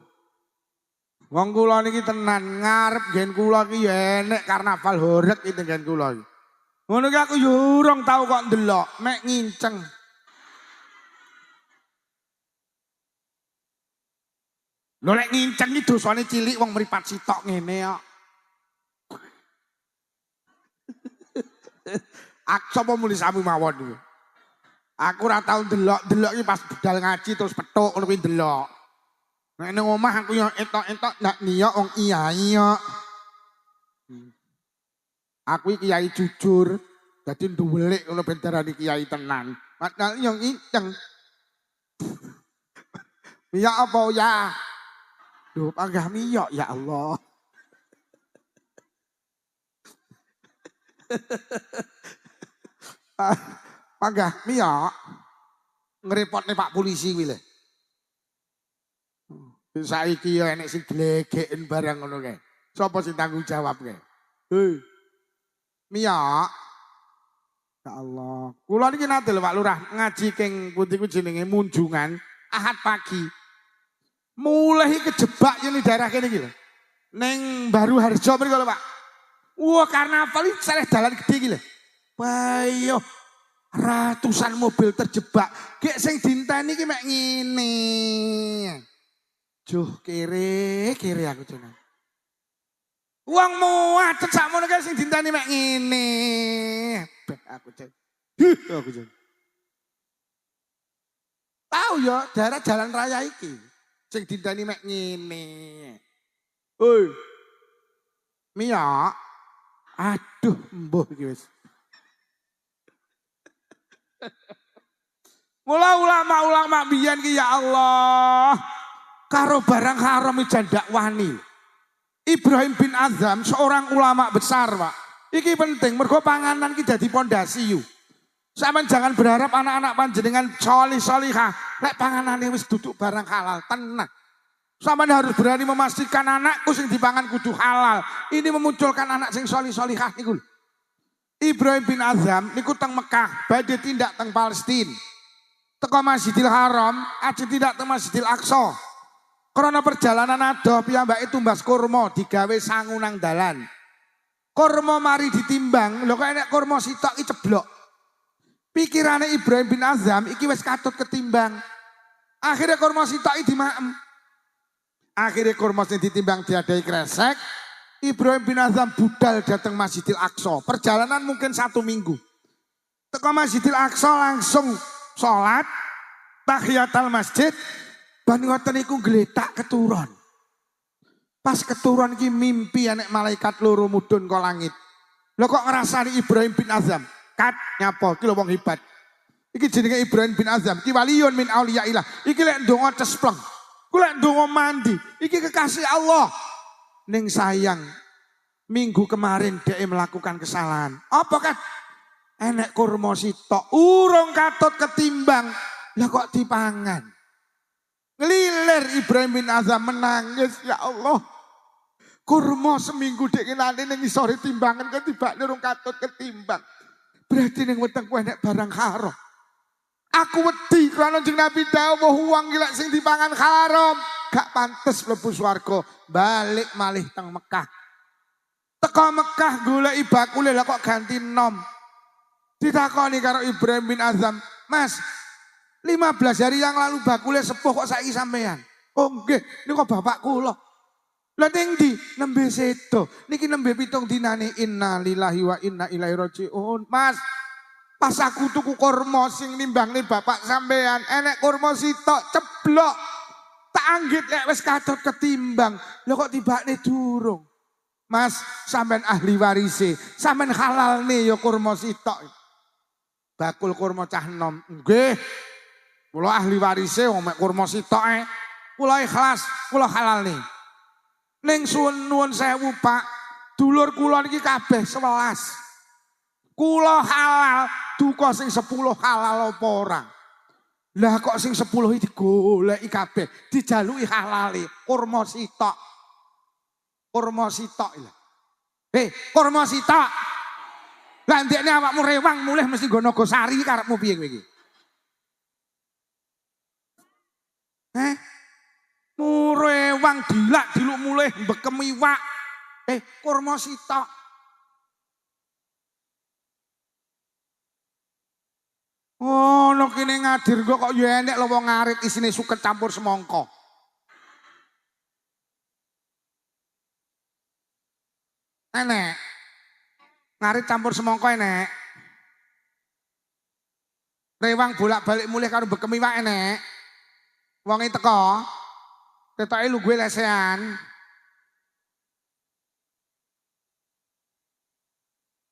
Wong kula niki tenan ngarep gen kula ki ya enek karnaval horeg iki gen kula iki. Ngono ki aku yo urung tau kok ndelok, mek nginceng. Lho nek nginceng iki dosane cilik wong mripat sitok ngene kok. Aku sapa muni sami mawon iki. Aku ora tau ndelok iki pas budal ngaji terus petuk ngono kuwi ndelok. Nek nang omah aku yo entok-entok ndak niyok wong iya. Aku iki kiai jujur, dadi nduwelik ngono ben darani kiai tenan. Padahal yo ngiceng. Miyok apa ya? Duh, panggah miyok ya Allah. Panggah miyok. Ngrepotne Pak Polisi kuwi lho. Saiki ya enek sing glegeken barang ngono kae. Sapa sing tanggung jawab kae? Hei. Miyok. Ya Allah. Kula niki nate lho Pak Lurah ngaji keng pundi ku jenenge Munjungan Ahad pagi. Mulai kejebak yen daerah kene iki lho. Ning Baru Harjo mriko lho Pak. Wah karnaval iki saleh dalan gedhe iki lho. Bayo ratusan mobil terjebak. Gek sing dinteni iki mek ngene. Juh kere aku jeneng. Wong muatet sakmono kae sing dinteni mek ngene. Beh aku jeneng. Aku jeneng. Tahu ya daerah jalan raya iki sing dinteni mek ngene. Hoi. Mia. Aduh mbuh iki wis. Mula ulama-ulama biyen ki ya Allah. Karo barang haram ijan dakwani. Ibrahim bin Adham seorang ulama besar Pak. Iki penting mergo panganan ki dadi pondasi yu. Sampeyan jangan berharap anak-anak panjenengan solih-solihah. Lek panganane wis duduk barang halal tenang. Sampeyan harus berani memastikan anakku sing dipangan kudu halal. Ini memunculkan anak sing solih-solihah niku. Ibrahim bin Adham niku teng Mekah, badhe tindak teng Palestina. Teko Masjidil Haram, ajeng tindak teng Masjidil Aqsa. Karena perjalanan adoh piyambake tumbas kurma digawe sangu nang dalan. Kurma mari ditimbang, lho kok enek kurma sitok iki ceblok. Pikirane Ibrahim bin Adham iki wis katut ketimbang. Akhirnya kurma sitok iki dimaem. Akhirnya kurma sing ditimbang diadai kresek. Ibrahim bin Adham budal datang Masjidil Aqsa. Perjalanan mungkin 1 minggu. Teko Masjidil Aqsa langsung sholat, tahiyatul masjid, ban ngoten iku gletak keturun. Pas keturun ki mimpi anek malaikat loro mudhun ka langit. Lho kok ngrasani Ibrahim bin Adham? Kat nyapa ki lho wong hebat. Iki jenenge Ibrahim bin Adham, ki waliyun min auliyaillah. Iki lek ndonga cespleng. Ku lek ndonga mandi, iki kekasih Allah. Ning sayang, minggu kemarin dia melakukan kesalahan. Apa kan? Enek kurma sitok, urung katut ketimbang. Lah kok dipangan? Ngelilir Ibrahim bin Adham menangis, ya Allah. Kurma seminggu dek nanti ning isore timbangan ketibane urung katut ketimbang. Berarti ning wetengku enek barang haram. Aku wedi krana jeneng Nabi dawuh wong iki lek sing dipangan haram gak pantes mlebu swarga. Balik malih teng Mekah. Teko Mekah goleki bakule lah kok ganti nom. Ditakoni karo Ibrahim bin Adham, "Mas, 15 hari yang lalu bakule sepuh kok saiki sampean?" "Oh nggih, niku bapak kula." "Lah ning ndi?" "Nembe sedo. Niki nembe 7 dinane inna lillahi wa inna ilaihi rajiun." "Mas, pas aku tuku kurma sing nimbangne bapak sampean, enek kurma sitok ceblok. Tak anggit lek wis kadot ketimbang. Lah kok tibane durung." "Mas, sampean ahli warise, sampean halalne ya kurma sitok." Bakul kurma cah nom. "Nggih. Kula ahli warise wong mek kurma sitoke. Kula ikhlas, kula halalne." "Ning nuwun sewu, Pak. Dulur kula niki kabeh 11. Kula halal, duka sing 10 halal apa ora?" "Lah kok sing 10 iki digoleki kabeh, dijaluki halale, kurma sitok." Kurma sitok lho. Kurma sitok. Lah ndekne awakmu rewang mulih mesti nggo Nagosari karepmu piye kowe iki? Rewang dilak diluk mulih mbekem iwak. Kurma sitok. Oh, no kene ngadir kok ya enek lho wong ngarit isine suket campur semangka. Enek. Ngarit campur semangka enek. Rewang bolak-balik mulih karo bekem iwak enek. Wonge teko. Ketoke lu gue lesehan.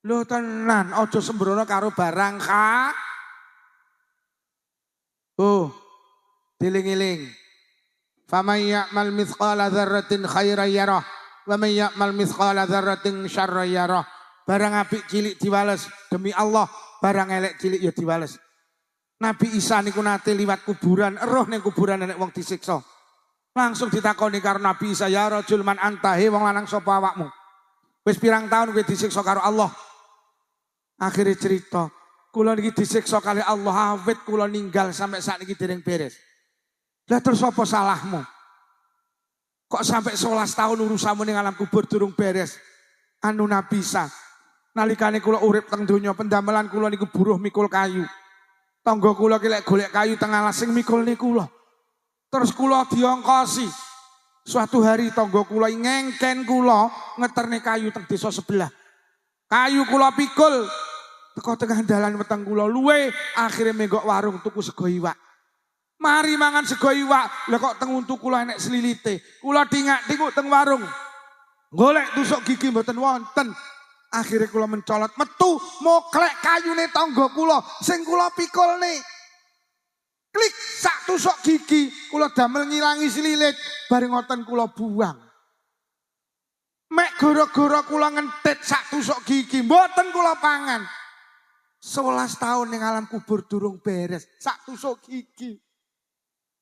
Lho tenan, aja sembrono karo barang ka. Diling-iling. Faman ya'mal mithqala dzarratin khairan yarah, wa man ya'mal mithqala dzarratin syarran yarah. Barang apik cilik diwales demi Allah, barang elek cilik ya diwales. Nabi Isa niku nate liwat kuburan, eruh ning kuburan nek wong disiksa. Langsung ditakoni karo Nabi Isa, "Ya rajul man anta, he wong lanang sapa awakmu? Wis pirang tahun kowe disiksa karo Allah?" Akhirnya cerita, "Kula niki disiksa kali Allah awit kula ninggal sampai saat niki dereng beres." "Lah terus apa salahmu? Kok sampai 11 tahun urusanmu ning alam kubur durung beres?" Anu Nabi Isa, nalikane kula urip teng donya pendamelan kula niku buruh mikul kayu. Tangga kula ki lek golek kayu teng alas sing mikulne kula. Terus kula diongkosi. Suatu hari tangga kula ngengken kula ngeterne kayu teng desa sebelah. Kayu kula pikul teko tengah dalan weteng kula luwe, akhirnya menggok warung tuku sego iwak. Mari mangan sego iwak, lha kok teng untu kula enek selilite. Kula dingak-dinguk teng warung. Golek tusuk gigi mboten wonten. Akhirnya kula mencolot metu moklek kayune tangga kula sing kula pikulne. Klik sak tusuk gigi kula damel ngilangi selilit, bareng ngoten kula buang. Mek gara-gara kula ngentit sak tusuk gigi mboten kula pangan. 11 tahun ning alam kubur durung beres, sak tusuk gigi.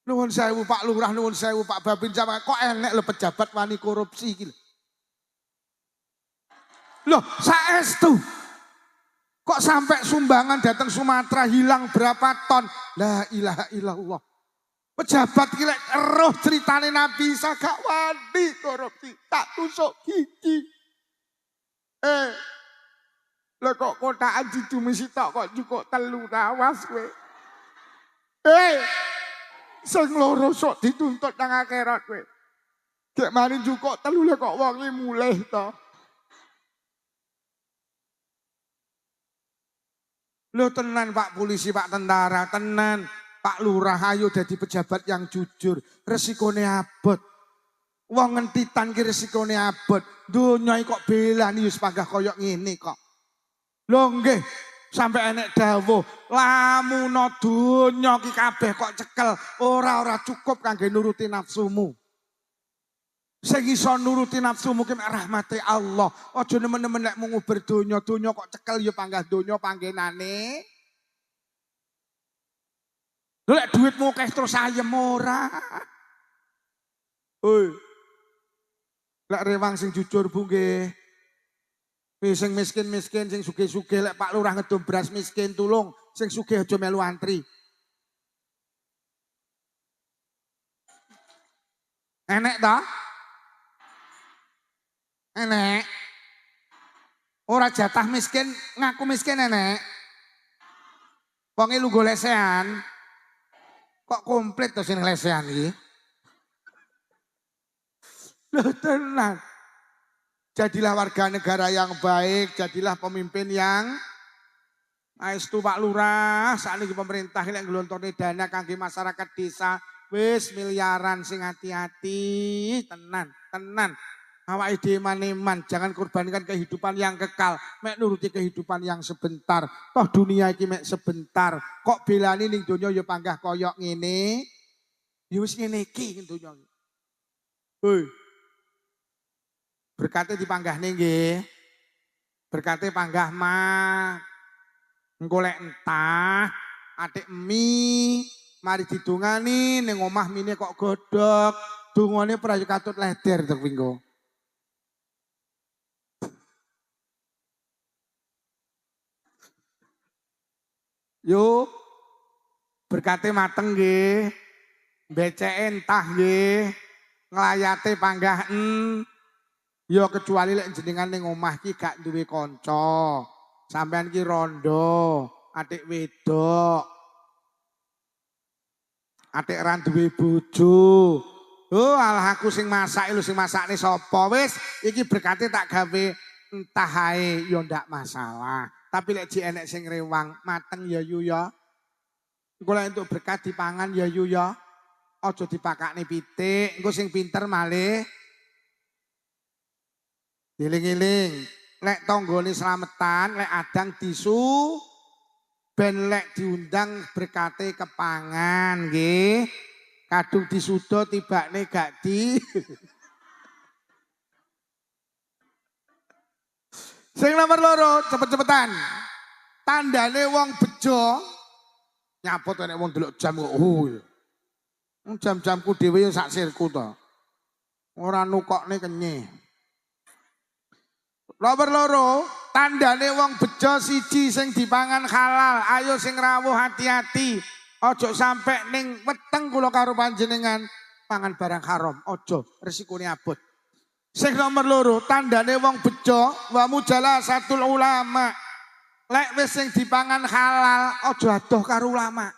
Nuwun sewu Pak Lurah, nuwun sewu Pak Babin, kok enek lho pejabat wani korupsi iki lho. Loh, saestu. Kok sampai sumbangan datang Sumatera hilang berapa ton? La ilaha illallah. Pejabat gila eruh ceritane Nabi Isa gak wani korupsi, tak tusuk gigi. Lah kok kotakan didumi sitok kok cukup 3 awas kowe. Sing loro sok dituntut nang akhirat kowe. Gek mari cukup 3 lho kok wonge mulih to. Lho tenan Pak Polisi, Pak Tentara, tenan. Pak Lurah ayo dadi pejabat yang jujur. Resikone abot. Wong ngentitan ki resikone abot. Donya kok belani wis panggah koyok ngene kok. Lho nggih, sampai enek dawuh, lamunna donya ki kabeh kok cekel, ora cukup kangge nuruti nafsumu. Sing iso nuruti nafsumu ki rahmate Allah. Aja nemen-nemen lek mung nguber donya kok cekel ya panggah donya panggenane. Lho lek dhuwitmu akeh terus ayem ora. Hoi. Lek rewang sing jujur Bu nggih. Sing miskin-miskin, sing sugih-sugih lek Pak Lurah ngedum beras miskin tulung, sing sugih aja melu antri. Enek ta? Enek. Ora jatah miskin, ngaku miskin enek. Wonge lungguh lesehan. Kok komplit to sing lesehan iki? Lho tenan. Jadilah warga negara yang baik, jadilah pemimpin yang aestu Pak Lurah, sakniki pemerintah lek nglontone dana kangge masyarakat desa wis miliaran sing hati-hati, tenan. Awake dhewe maneman, jangan korbankan kehidupan yang kekal, mek nuruti kehidupan yang sebentar. Toh dunia iki mek sebentar. Kok belani ning donya ya panggah koyok ngene. Ya wis ngene iki donya. Hoi. Berkate dipanggahne nggih. Berkate panggah mah. Engko lek entah atik mie mari didungani ning omah mine kok godhog. Dungane prayo katut leder to pinggo. Yo berkate mateng nggih. Beceke entah nggih. Nglayate panggahen. Ya kecuali lek jenengan ning omah ki gak duwe kanca. Sampean ki rondo, adik wedok. Adik ra duwe bojo. Oh, alah aku sing masak lho, sing masakne sapa? Wis iki berkate tak gawe entah ae ya ndak masalah. Tapi lek jek enek sing rewang, mateng ya yu ya. Engko lek entuk berkat dipangan ya yu ya. Aja dipakakne pitik, engko sing pinter malih giling-giling, lek tonggone slametan, lek adang tisu, ben lek diundang berkate kepangan, nggih. Kadung disudo tibakne gak di. Sing nomor loro, cepet-cepetan. Tandane wong bejo, nyapot nek wong delok jam kok. Jam-jamku dhewe ya sak sirku to. Ora nukokne kenyih. Nomor loro, tandane wong bejo siji sing dipangan halal. Ayo sing rawuh hati-hati. Ojo sampai ning weteng kula karo panjenengan pangan barang haram. Ojo, resikone abot. Sing nomor loro, tandane wong bejo wa mujalasatul ulama. Lek wis sing dipangan halal, ojo adoh karo ulama.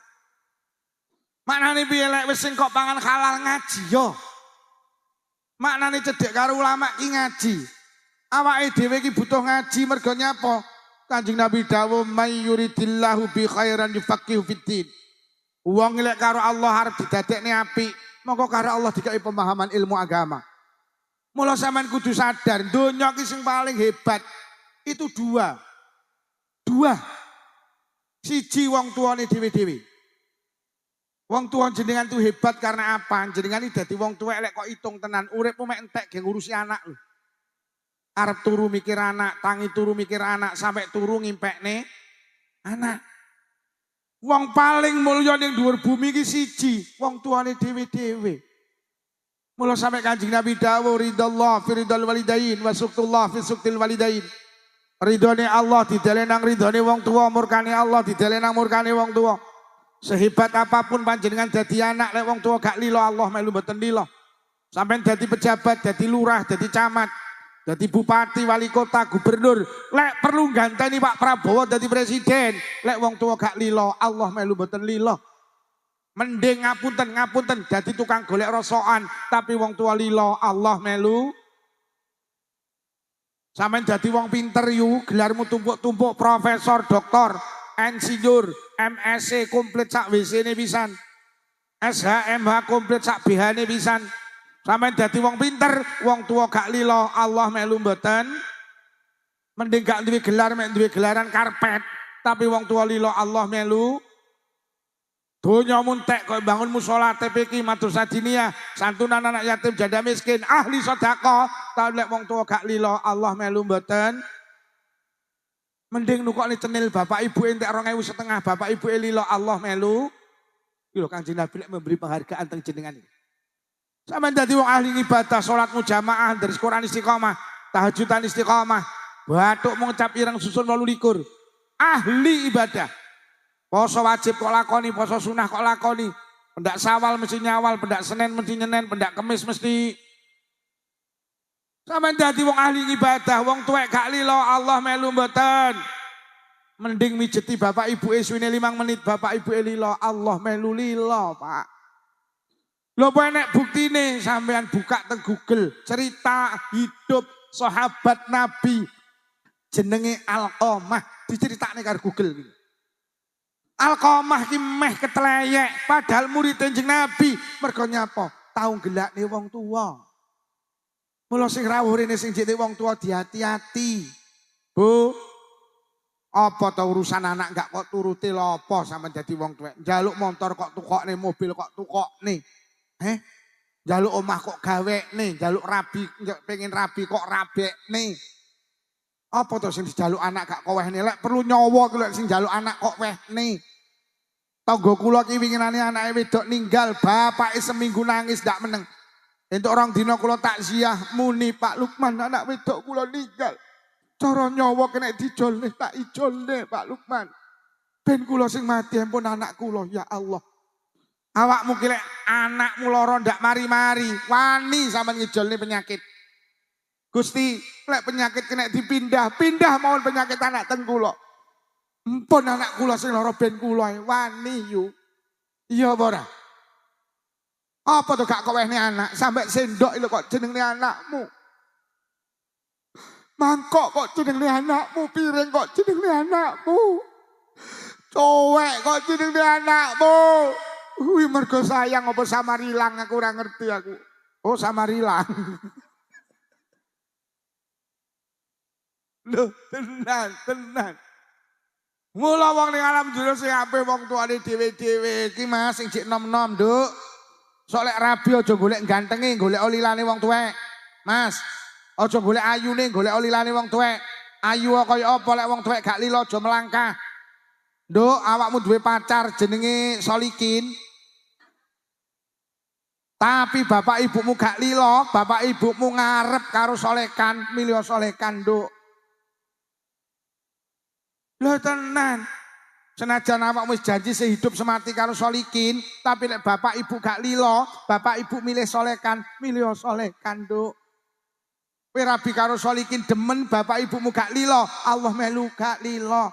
Maknane piye lek wis sing kok pangan halal ngaji yo. Maknane cedhek karo ulama ki ngaji. Awake dhewe iki butuh ngaji mergo nyapa? Kanjeng Nabi dawuh may yuridillahu bi khairan yufaqihu fiddin. Wong lek karo Allah arep didadekne apik, mongko karo Allah dikai pemahaman ilmu agama. Mula sampean kudu sadar, donya ki sing paling hebat itu dua. Siji wong tuane dhewe-dhewe. Wong tua jenengan tuh hebat karena apa? Jenengan iki dadi wong tuwek lek kok itung tenan, uripmu mek entek ge ngurusi anak lho. Arep turu mikir anak, tangi turu mikir anak, sampai turu ngimpekne anak. Wong paling mulya ning dhuwur bumi iki siji, wong tuane dhewe-dhewe. Mula sampai Kanjeng Nabi dawuh ridallah fi ridal walidain wa suktullah fi suktil walidain. Ridhone Allah didelen nang ridhone wong tua, murkane Allah didelen nang murkane wong tua. Sehebat apapun panjenengan dadi anak lek wong tua gak lilo, Allah melu mboten lilo. Sampai dadi pejabat, dadi lurah, dadi camat, dadi bupati, wali kota, gubernur, lek perlu ganteni Pak Prabowo dadi presiden, lek wong tua gak lilo, Allah melu mboten lilo. Mending ngapunten dadi tukang golek rosokan, tapi wong tua lilo, Allah melu. Sampeyan dadi wong pinter yu, gelarmu tumpuk-tumpuk profesor, doktor, insinyur, MSc komplit sak WC-ne pisan. SHMH komplit sak BH-ne pisan. Sampeyan dadi wong pinter, wong tua gak lilo, Allah melu mboten. Mending gak duwe gelar, mek duwe gelaran karpet. Tapi wong tua lilo Allah melu. Donya muntek kok bangun musola TPQ madrasah diniyah, santunan anak yatim janda miskin, ahli sedekah, tapi lek wong tua gak lilo Allah melu mboten. Mending nukokne cenil bapak ibu entek 2.500, bapak ibu lilo Allah melu. Iki lho Kanjeng Nabi lek memberi penghargaan teng jenengan iki. Sampeyan dadi wong ahli ibadah, salat mujamaah, deres Quran istiqomah, tahajudan istiqomah, bathuk mengucap ireng susun 28. Ahli ibadah. Poso wajib kok lakoni, poso sunah kok lakoni. Pendak Sawal mesti nyawal, pendak Senin mesti nyenen, pendak Kemis mesti. Sampeyan dadi wong ahli ibadah, wong tuwek gak lilo Allah melu mboten. Mending mijeti bapak ibu suwene 5 menit, bapak ibu lilo Allah melu lilo, Pak. Lho apa enek buktine sampeyan buka teng Google, cerita hidup sahabat Nabi jenenge Alqamah, diceritakne karo Google iki. Alqamah ki meh ketleyek padahal murid Kanjeng Nabi mergo nyapa tau gelakne wong tuwa. Mula sing rawuh rene sing jek wong tuwa dihati-hati. Bu, apa ta urusan anak gak kok turuti lho apa sampean dadi wong tuwek. Njaluk motor kok tukokne, mobil kok tukokne. Njaluk omah kok gawekne, njaluk rabi pengen rabi kok rabekne. Apa to sing dijaluk anak gak kowehne lek perlu nyawa ku lek sing jaluk anak kok wehne. Tangga kula ki winginane anake wedok ninggal, bapake seminggu nangis ndak meneng. Entuk 2 dina kula takziah muni Pak Lukman anak wedok kula ninggal. Cara nyawa kena dijolne tak ijolne Pak Lukman. Ben kula sing mati ampun anak kula ya Allah. Awakmu ki lek anakmu lara ndak mari-mari, wani sampean ngijolne penyakit. Gusti, lek penyakit kena pindah mawon penyakit anak teng kula. Empun anak kula sing lara ben kula wani yu. Iya apa ora? Apa to gak kowehne anak, sampe sendok lho kok jenenge anakmu. Mangkok kok jenenge anakmu, piring kok jenenge anakmu. Cowek kok jenenge anakmu. Kuwi mergo sayang apa samarilang aku ora ngerti aku. Oh samarilang. Loh, tenan. Mula wong ning alam dunya sing apik wong tuane dhewe-dhewe iki Mas sing jek nom-nom, Nduk. Sok lek rabi aja golek gantenge, golek olilane wong tuwek. Mas, aja golek ayune, golek olilane wong tuwek. Ayu kaya apa lek wong tuwek gak lilo aja melangkah. Nduk, awakmu duwe pacar jenenge Solikin. Tapi bapak ibumu gak lilo, bapak ibumu ngarep karo Solekan, milih Solekan, Nduk. Lho tenan. Senajan awakmu wis janji sehidup semati karo Solikin, tapi lek bapak ibu gak lilo, bapak ibu milih Solekan, milih Solekan, Nduk. Kowe rabi karo Solikin demen, bapak ibumu gak lilo, Allah melu gak lilo.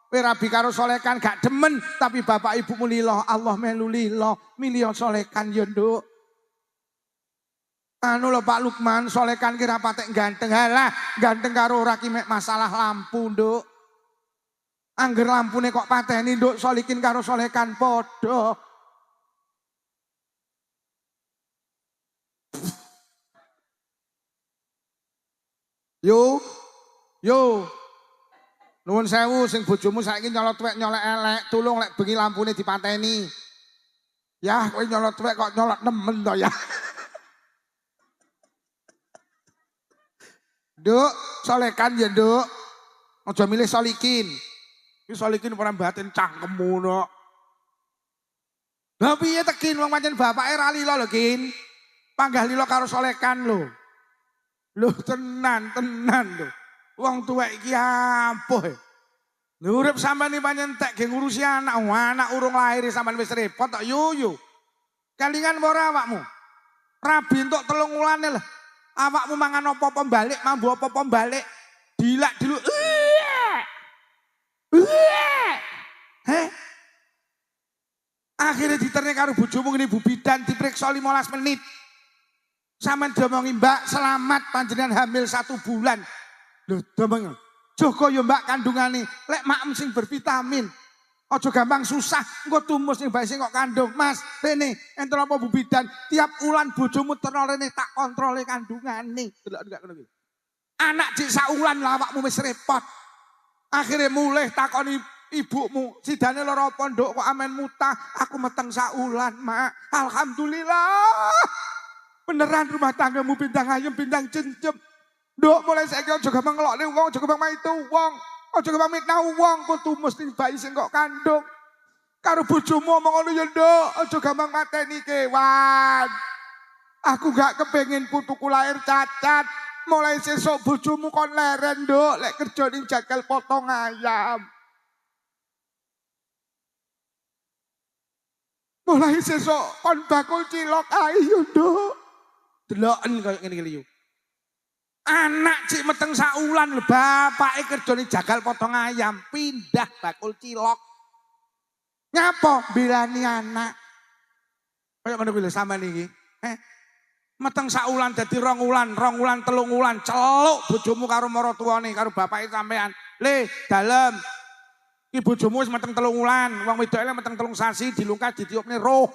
Kowe rabi karo Solekan gak demen, tapi bapak ibumu lilo, Allah melu lilo, milih Solekan ya, Nduk. Anu lho Pak Lukman, Solekan ki ra patek ganteng. Halah, ganteng karo ora ki mek masalah lampu, Nduk. Angger lampune kok pateni Nduk, Solikin karo Solekan padha. Yo. Nuwun sewu sing bojomu saiki nyolot tuwek nyolek elek, tulung lek bengi lampune dipateni. Yah, kowe nyolot tuwek kok nyolot nemen to ya. Nduk, Solekan ya, Nduk. Aja milih Solikin. Iki Solikin ora mbaten cangkemmu no. Lah piye tekin wong pancen bapake ra lilo lho, Kin. Panggah lilo karo Solekan lho. Lho tenan lho. Wong tuwek iki ampuh. Lho urip sampean iki pancen tek ge ngurusi anak. Anak urung lahir sampean wis repot tok yo. Kalingan ora awakmu. Rabi entuk 3 wulane lho. Awakmu mangan apa-apa balik, mambu apa-apa balik. Dilak dulu. Akhirnya diterne karo bojomu ngene Bu Bidan diperiksa 15 menit. Sampeyan diomongi Mbak, selamat panjenengan hamil 1 bulan. Lho, domeng. Joko ya Mbak kandungane, lek makem sing bervitamin. Aja gampang susah, engko tumus ning bae sing kok kandung. Mas, rene enten apa Bu Bidan? Tiap ulan bojomu terno rene tak kontrole kandungane. Delok gak ngono iki. Anak jek sak ulan lah awakmu wis repot. Akhirnya mulai takoni ibumu, sidane lara pondok kok amen mutah, aku meteng sak ulan, Mak. Alhamdulillah. Beneran rumah tanggamu bintang ayem, bintang cencem. Nduk mulai saiki aja gampang ngelokne wong, aja gampang maitu wong. Aja gampang mitnah wong, kok tumus ning bayi sing kok kandung. Karo bojomu omong ngono ya, Nduk, aja gampang mateni kewan. Aku gak kepengin putuku lahir cacat. Mulai sesuk bojomu kon leren, Nduk, lek kerja ning jagal potong ayam. Mulai sesuk kon bakul cilok ayo, Nduk. Deloken koyo ngene iki lho. Anak cik meteng sak wulan lho, bapake kerja ning jagal potong ayam, pindah bakul cilok. Nyapa bilani anak. Kayak ngono kuwi lho sampean iki. Meteng sak wulan dadi 2 wulan, 3 wulan, celuk bojomu karo maratuwane, karo bapake sampean. Le, dalem. Iki bojomu wis meteng 3 wulan, wong wedoke meteng 3 sasi dilungkas ditiupne roh.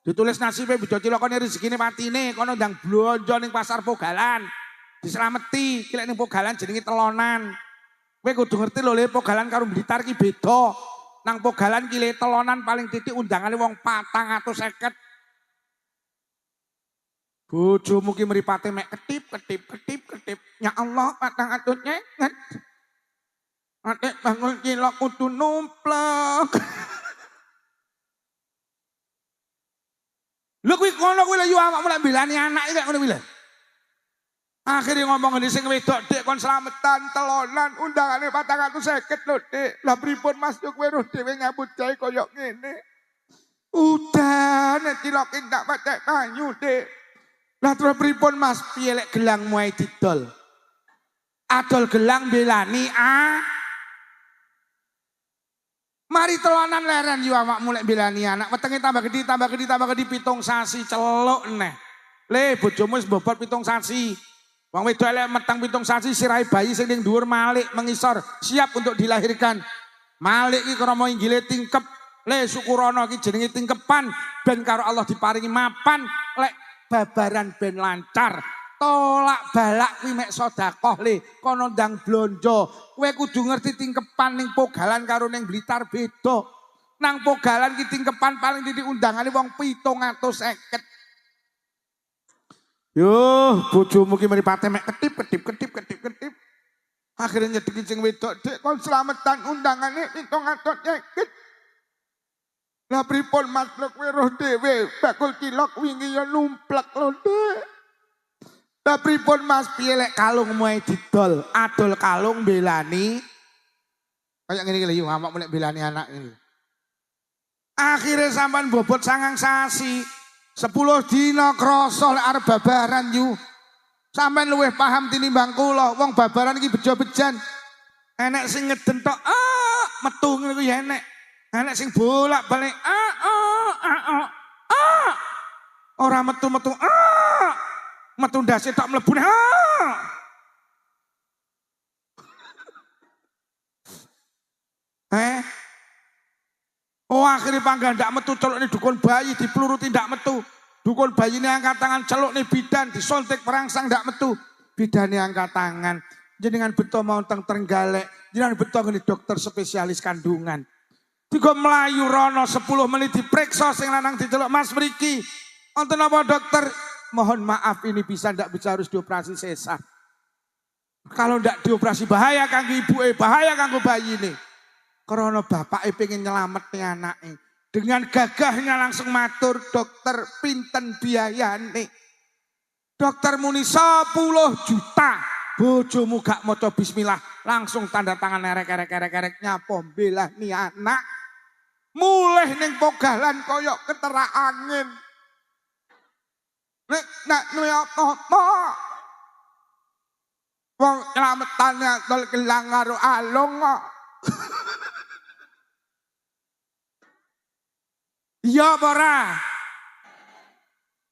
Ditulis nasibe beda cilokane rezekine patine, kono ndang blonjo ning pasar Pogalan. Dislameti, ki lek ning Pogalan jenenge telonan. Kowe kudu ngerti lho, le Pogalan karo Blitar ki beda. Nang Pogalan ki le telonan paling titik undangane wong 450. Bojomu ki mripate mek ketip. Ya Allah, patang atutnya nget. Adik bangun cilok kudu numplek. Lho kuwi kono kuwi lho yo awakmu lek mbelani anak iki kok ngono kuwi lho. Akhire ngomong ngene sing wedok, Dik kon slametan telonan undangane 450 lho, Dik. Lah pripun Mas yo kowe roh dhewe nyambut gawe koyo ngene. Udah nek cilok tak patek banyu, Dik. Lah terus pripun Mas, piye lek gelang muai didol? Adol gelang belani Mari telonan leren yo awakmu lek belani anak. Wetenge tambah gede 7 sasi celuk neh. Le bojomu wis bobot 7 sasi. Wong wedok lek meteng 7 sasi sirahe bayi sing ning dhuwur malik mengisor siap untuk dilahirkan. Malik iki krama inggile tingkep. Le syukurana iki jenenge tingkepan ben karo Allah diparingi mapan lek babaran ben lancar. Tolak balak kuwi mek sedekah le kono ndang blonjo. Kowe kudu ngerti tingkepan ning Pogalan karo ning Blitar beda. Nang Pogalan ki tingkepan paling titik undangane wong 750. Yo, bojomu ki mripate mek ketip. Akhirnya nyedeki sing wedok, Dik kon slametan undangane 750. Lah pripun Mas kowe roh dhewe bakul cilok wingi ya numplek lho, Dik. Lah pripun Mas piye lek kalung muai didol, adol kalung belani. Kayak ngene iki lho, awakmu lek belani anak iki. Akhire sampean bobot 9 sasi. 10 dina krasa lek arep babaran yu. Sampean luwih paham tinimbang kula, wong babaran iki bejo-bejan. Enek sing ngeden tok, metu ngono kuwi enek. Enek sing bolak-balik, ora metu-metu, metu ndase tok mlebu. Oh akhirnya pangga ndak metu celuk nih dukun bayi dipluruti ndak metu. Dukun bayi ini angkat tangan celuk nih bidan disontek perangsang ndak metu. Bidan angkat tangan. Jenengan beto mau Trenggalek. Jenengan beto ngene dokter spesialis kandungan. Tiga melayu rono 10 menit diperiksa sing lanang diceluk Mas mriki. Wonten apa dokter? Mohon maaf ini bisa ndak bisa harus dioperasi sesar. Kalau ndak dioperasi bahaya kanggo ibuke, bahaya kanggo bayine. Karena bapake pengen nyelamet nih anaknya. Dengan gagahnya langsung matur, dokter pinten biayane. Dokter muni 10 juta. Bojomu gak maca bismillah. Langsung tanda tangan erek nyapo belah nih anak. Mulih ning Pogalan koyok ketera angin. Nek apa-apa. Wong nyelametane tol gelang karo alung kok. Iya ora.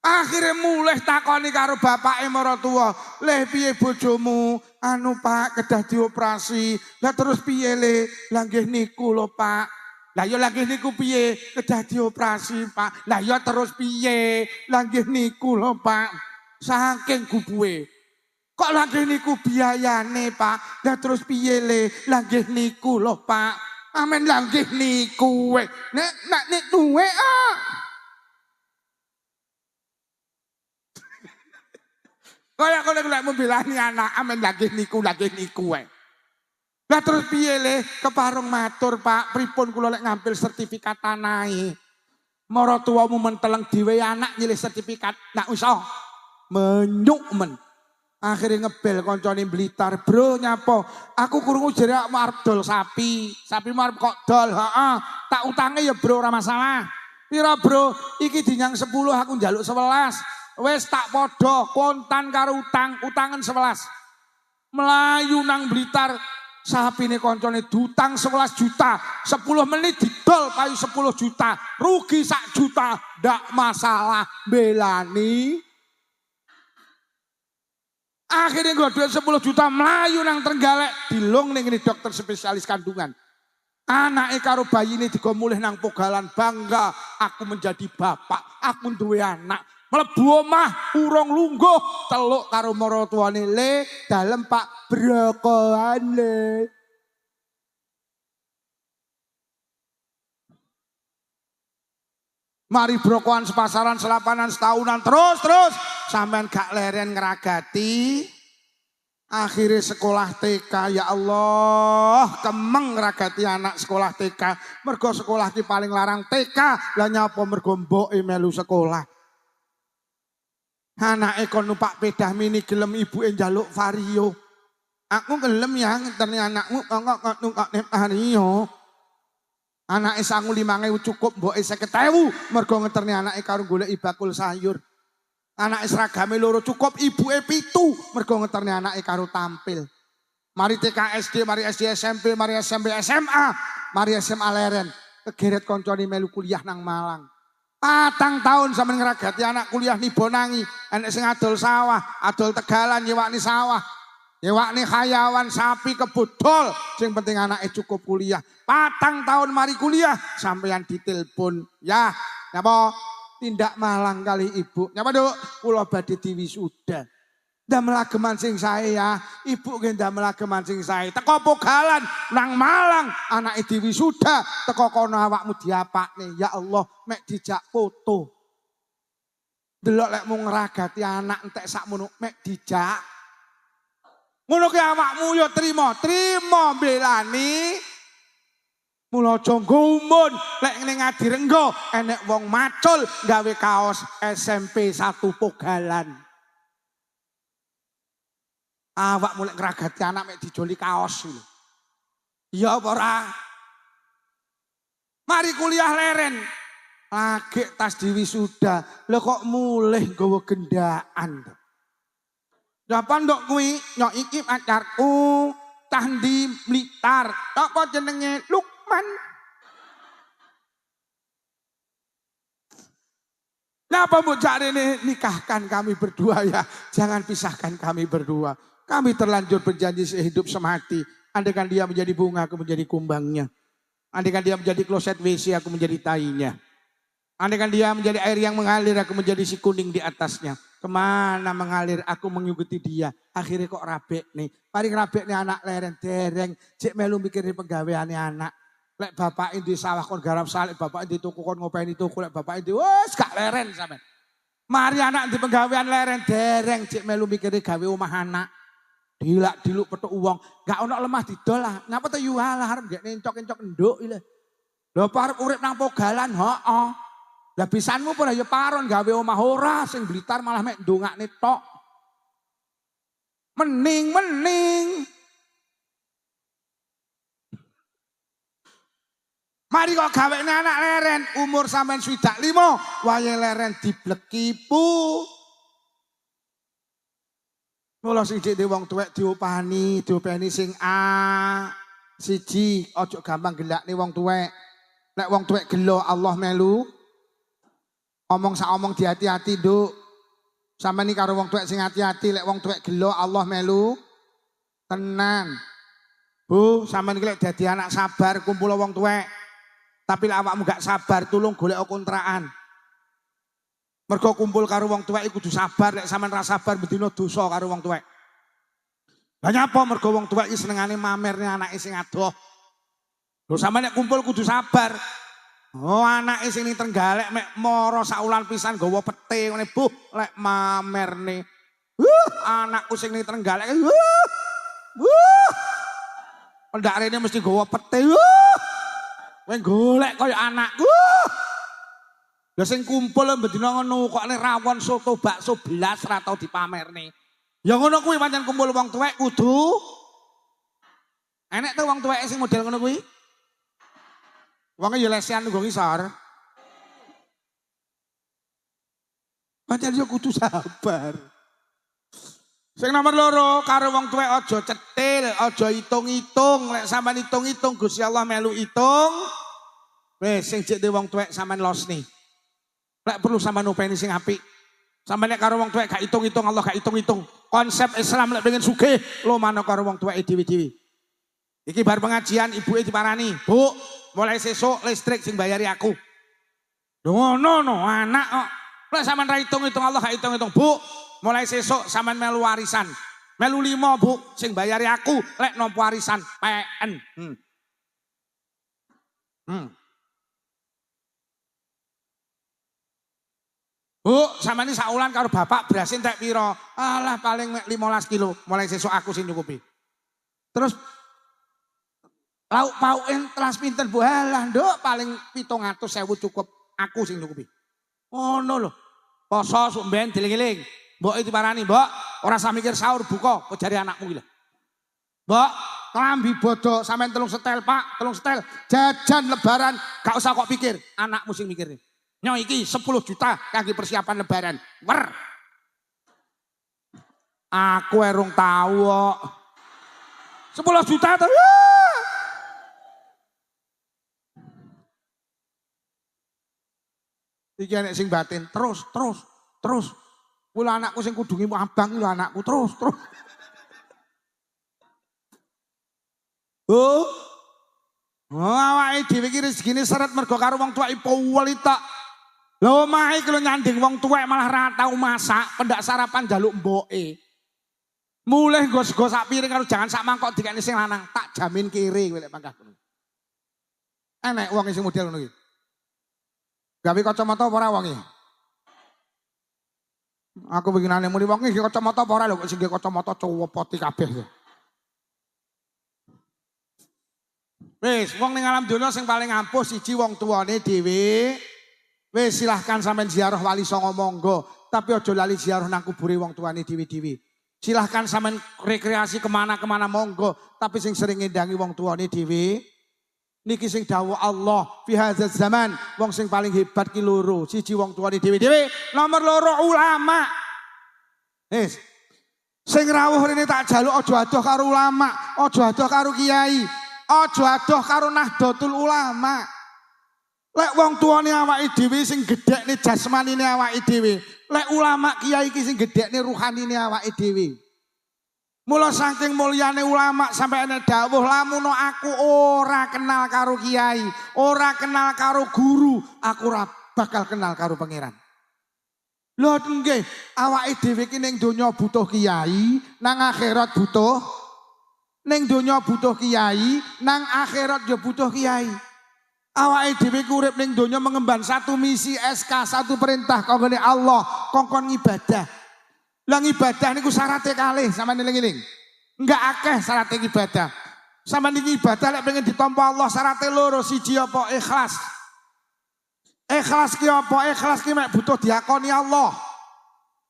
Akhirnya mulai takoni karo bapake maratuwa. Leh piye bojomu? Anu Pak kedah dioperasi. Lah terus piye le? Lah nggih niku lho Pak. Lah ya lagi niku piye? Kedah dioperasi, Pak. Lah ya terus piye? Lagi niku lho, Pak. Saking gubuhe. Kok lagi niku biayane, Pak? Lah terus piye le? Lagi niku lho, Pak. Amen lagi niku we. Nek duwe ah. Kaya kono lek membelani anak amen lagi niku we. Lah terus piye le? Keparung matur, Pak. Pripun kula lek ngambil sertifikat tanahe. Maratuwamu menteleng dhewe anak nyilih sertifikat. Nak usah. Menyuk men. Akhirnya ngebel koncone Blitar, bro nyapo. Aku kurungu jerak marep dol sapi. Sapi marep kok dol, tak utange ya bro ora masalah. Pira bro, iki dinyang 10 aku njaluk 11. Wes tak podo, kontan karo utangan 11. Melayu nang Blitar, sapine koncone dutang 11 juta. 10 menit didol payu 10 juta. Rugi 1 juta, ndak masalah belani. Akhirnya gue duit 10 juta melayu nang Trenggalek. Dilung nih ini dokter spesialis kandungan. Anaknya karo bayi ini juga mulai nang Pogalan. Bangga aku menjadi bapak. Aku duwe anak. Mlebu omah urung lungguh. Teluk karo maratuwane le. Dalem Pak brokoan le. Mari brokoan sepasaran selapanan setahunan terus. Sampean gak leren ngeragati. Akhirnya sekolah TK. Ya Allah. Kemeng ngeragati anak sekolah TK. Mergo sekolah ki paling larang TK. Lah nyapa mergo mboke melu sekolah. Anake kon numpak pedah mini gelem ibuke njaluk vario. Aku gelem ya ngeteni anakmu kok numpak vario. Anake sangu 5.000 cukup mboke 50.000 mergo ngeterni anake karo goleki bakul sayur. Anake seragame loro cukup ibuke 7 mergo ngeterni anake karo tampil. Mari TK SD, mari SD SMP, mari SMP SMA, mari SMA leren. Kegeret koncone melu kuliah nang Malang. 4 tahun sampeyan ngragati anak kuliah nih Bonangi, enek sing adol sawah, adol Tegalan nyewakni sawah. Nyewakni hayawan sapi kebudol, sing penting anake cukup kuliah. 4 tahun mari kuliah sampeyan ditelepon. Ya, napa? Tindak Malang kali ibu. Nyapa Duk? Kula badhe diwisuda. Ndamel mancing sae ya. Ibu nggih ndamel mancing sae. Teko Pogalan nang Malang anake diwisuda. Teko kono awakmu diapakne. Ya Allah, mek dijak foto. Delok lek mung ngragati anak entek sakmono mek dijak. Ngono ki awakmu yo trimo belani. Mula aja gumun lek ning Adirenggo enek wong macul gawe kaos SMP 1 Pogalan. Awak mulai ngragati anak mek dijoli kaos lho. Iya apa ora? Mari kuliah leren. Lagi tas diwisuda. Lho kok mulih nggawa gendaan. Napa ndok kuwi nyok iki pacarku tah ndi Blitar. Apa jenenge Lukman. Napa mau cari ini nikahkan kami berdua ya. Jangan pisahkan kami berdua. Kami terlanjur berjanji sehidup semati. Andaikan dia menjadi bunga, aku menjadi kumbangnya. Andaikan dia menjadi kloset WC, aku menjadi tainya. Andaikan dia menjadi air yang mengalir, aku menjadi si kuning di atasnya. Kemana mengalir, aku mengikuti dia. Akhirnya kok rabek nih. Paling rabek nih anak leren, dereng. Cik melu mikirin penggaweannya anak. Lek bapak ini sawah kon garap salib, bapak ini tuku kon ngopeni tuku, lek bapak ini wes gak leren sampean. Mari anak di penggawean leren dereng cek melu mikire gawe omah anak. Dilak-diluk petuk uang, gak ono lemah didol lah. Napa to yu alah arep gek encok-encok nduk iki lho. Lho arep urip nang Pogalan, heeh. Lah bisanmu pun ya paron gawe omah ora sing Blitar malah mek ndongakne tok. Mening. Mari kok gawene anak leren umur sampean 25 wayahe leren diblekipu. Mula sithik de wong tuwek diopani sing A. Siji ojo gampang gelakne wong tuwek. Nek wong tuwek gelo Allah melu. Omong sak omong hati-hati, Nduk. Sampeyan iki karo wong tuwek sing hati-hati, lek wong tuwek gelo Allah melu. Tenan. Bu, sampeyan iki lek dadi anak sabar kumpul wong tuwek. Tapi lek awakmu gak sabar tulung golek kontrakan. Mergo kumpul karo wong tuwek kudu sabar, lek sampean ra sabar bedino dosa karo wong tuwek. Lah nyapa mergo wong tuwek iki senengane mamerne anake sing adoh. Lho sampean nek kumpul kudu sabar. Oh anake sing Trenggalek mek mara saulan pisan gawa pete ngene buh lek mamerne. Anakku sing Trenggalek. Pendak rene mesti gawa pete. Kowe golek kaya anakku. Lah sing kumpul bedina ngono kok rawon soto bakso belas ra tau dipamerne. Ya ngono kuwi pancen kumpul wong tuwek kudu enek tuh wong tuwek sing model ngono kuwi. Wonge ya lesehan nggo ngisor. Pancen yo kudu sabar. Sing nomor loro karo wong tuwek aja cetil, aja hitung-hitung. Lek sampean hitung-hitung Gusti Allah melu hitung. Wis sing jek wong tuwek sampean losni. Lek perlu sampean openi sing apik. Sampeyan nek karo wong tuwek gak hitung-hitung Allah gak hitung-hitung. Konsep Islam lek pengen sugih lo mano karo wong tuwek dhewe-dhewe. Iki bar pengajian ibuke diparani, "Bu, mulai sesuk listrik sing bayari aku." Lho ngono no anak kok. Lek sampean ra hitung-hitung Allah gak hitung-hitung, "Bu, mulai sesuk sampean melu warisan. Melu 5, Bu, sing bayari aku lek nampa warisan PN." Bu, sama ini saulan karo bapak berasin tak piro. Alah paling 15 kilo. Mulai sesuk aku sing nyukupi. Terus lauk pauken telas pinten Bu. Alah nduk paling 700.000 cukup. Aku sing nyukupi. Oh no loh. Poso sumben diling-iling. Mbok itu parani, Mbok. Ora usah mikir sahur buka. Kok jari anakmu gila. Mbok, kelambi bodoh. Sampean 3 setel Pak. 3 setel. Jajan lebaran. Gak usah kok pikir. Anakmu sing mikir nih. Nyo iki 10 juta kaki persiapan lebaran. Wer. Aku erung tahu kok. 10 juta tuh. Iki anak sing batin. Terus. Kula anakku sing kudungi abang lho anakku terus. Oh. Awake dhewe iki rezekine seret mergo karo wong tuwa ipo tok. Lho omahe iki lho nyanding wong tuwek malah ra tau masak, pendak sarapan njaluk mboke. Mulih nggo sego sak piring karo jangan sak mangkok dikene sing lanang, tak jamin kiri kowe lek pangkat ngono. Enek wong sing model ngono iki. Gawe kacamata apa ora wong iki? Aku bikinane muni wong iki kacamata apa ora lho kok sing kacamata cowopoti kabeh. Wis wong ning alam donya sing paling ampuh siji wong tuane dhewe. Wis silahkan sampean ziarah Wali Songo monggo, tapi aja lali ziarah nang kubure wong tuane dhewe-dhewe. Silahkan sampean rekreasi kemana-kemana monggo, tapi sing sering ngendangi wong tuane dhewe. Niki sing dawuh Allah fi hadzal zaman, wong sing paling hebat ki loro, siji wong tuane dhewe-dhewe, nomor loro ulama. Wis. Sing rawuh rene tak jaluk aja adoh karo ulama, aja adoh karo kiai, aja adoh karo Nahdlatul Ulama. Lek wong tuane awake dhewe sing gedhekne jasmanine awake dhewe. Lek ulama kiai iki sing gedhekne ruhanine awake dhewe. Mula saking mulyane ulama sampai ana dawuh lamun aku ora kenal karo kiai, ora kenal karo guru, aku ora bakal kenal karo pangeran. Lho nggih, awake dhewe iki ning donya butuh kiai, nang akhirat butuh. Ning donya butuh kiai, nang akhirat ya butuh kiai. Awake dhewe urip ning donya mengemban satu misi SK, satu perintah kanggone Allah, kongkon ibadah. Lah ibadah niku syaratnya kalih, sampeyan eling-eling. Enggak akeh syaratnya ibadah. Sampeyan iki ibadah lek pengen ditampa Allah syaratnya loro, siji apa ikhlas. Ikhlas ki apa? Ikhlas ki mek butuh diakoni Allah.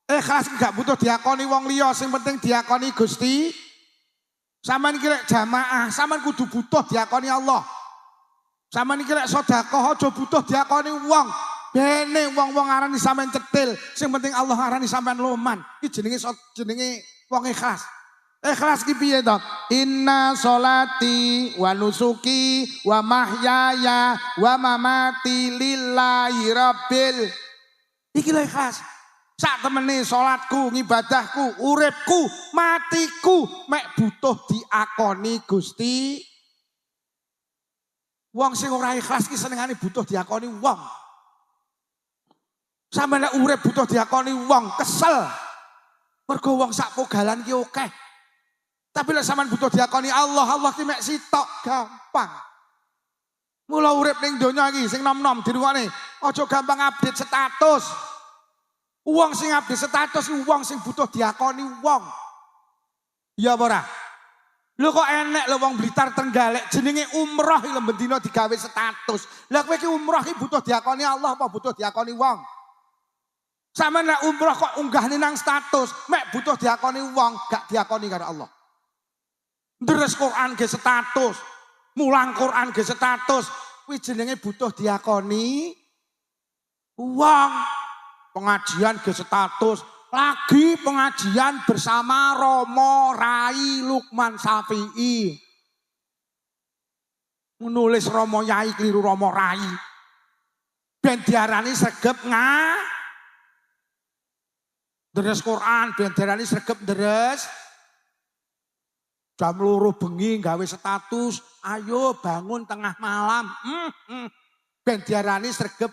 Ikhlas ki gak butuh diakoni wong liya, sing penting diakoni Gusti. Sampeyan iki lek jamaah, sampeyan kudu butuh diakoni Allah. Sampeyan iki lek sedekah aja butuh diakoni wong. Bene wong-wong arani sampean cetil, sing penting Allah arani sampean loman. Iki jenenge wong ikhlas. Ikhlas ki piye to? Inna sholati wa nusuki wa mahyaya wa mamati lillahi rabbil. Iki lho ikhlas. Sak temene salatku, ngibadahku, uripku, matiku mek butuh diakoni Gusti. Wong sing ora ikhlas ki senengane butuh diakoni wong. Sampeyan nek urip butuh diakoni wong, kesel. Mergo wong sak pogalan ki akeh. Tapi lek sampean butuh diakoni Allah, Allah ki mek sitok, gampang. Mula urip ning donya iki sing nom-nom dirungokne, aja gampang update status. Wong sing update status ku wong sing butuh diakoni wong. Ya apa ora? Lho kok enek lho wong Blitar Trenggalek jenenge umroh iki bendina digawe status. Lah kowe iki umroh iki butuh diakoni Allah apa butuh diakoni wong? Sampeyan nek umroh kok unggahne nang status, mek butuh diakoni wong, gak diakoni karo Allah. Deres Quran ge status, mulang Quran ge status, kuwi jenenge butuh diakoni wong. Pengajian ge status, lagi pengajian bersama Romo Rai Lukman Safi'i. Menulis Romo Yai keliru Romo Rai. Ben diarani sregep deres Quran, ben diarani sregep deres. Jam 2 bengi gawe status, ayo bangun tengah malam. Ben diarani sregep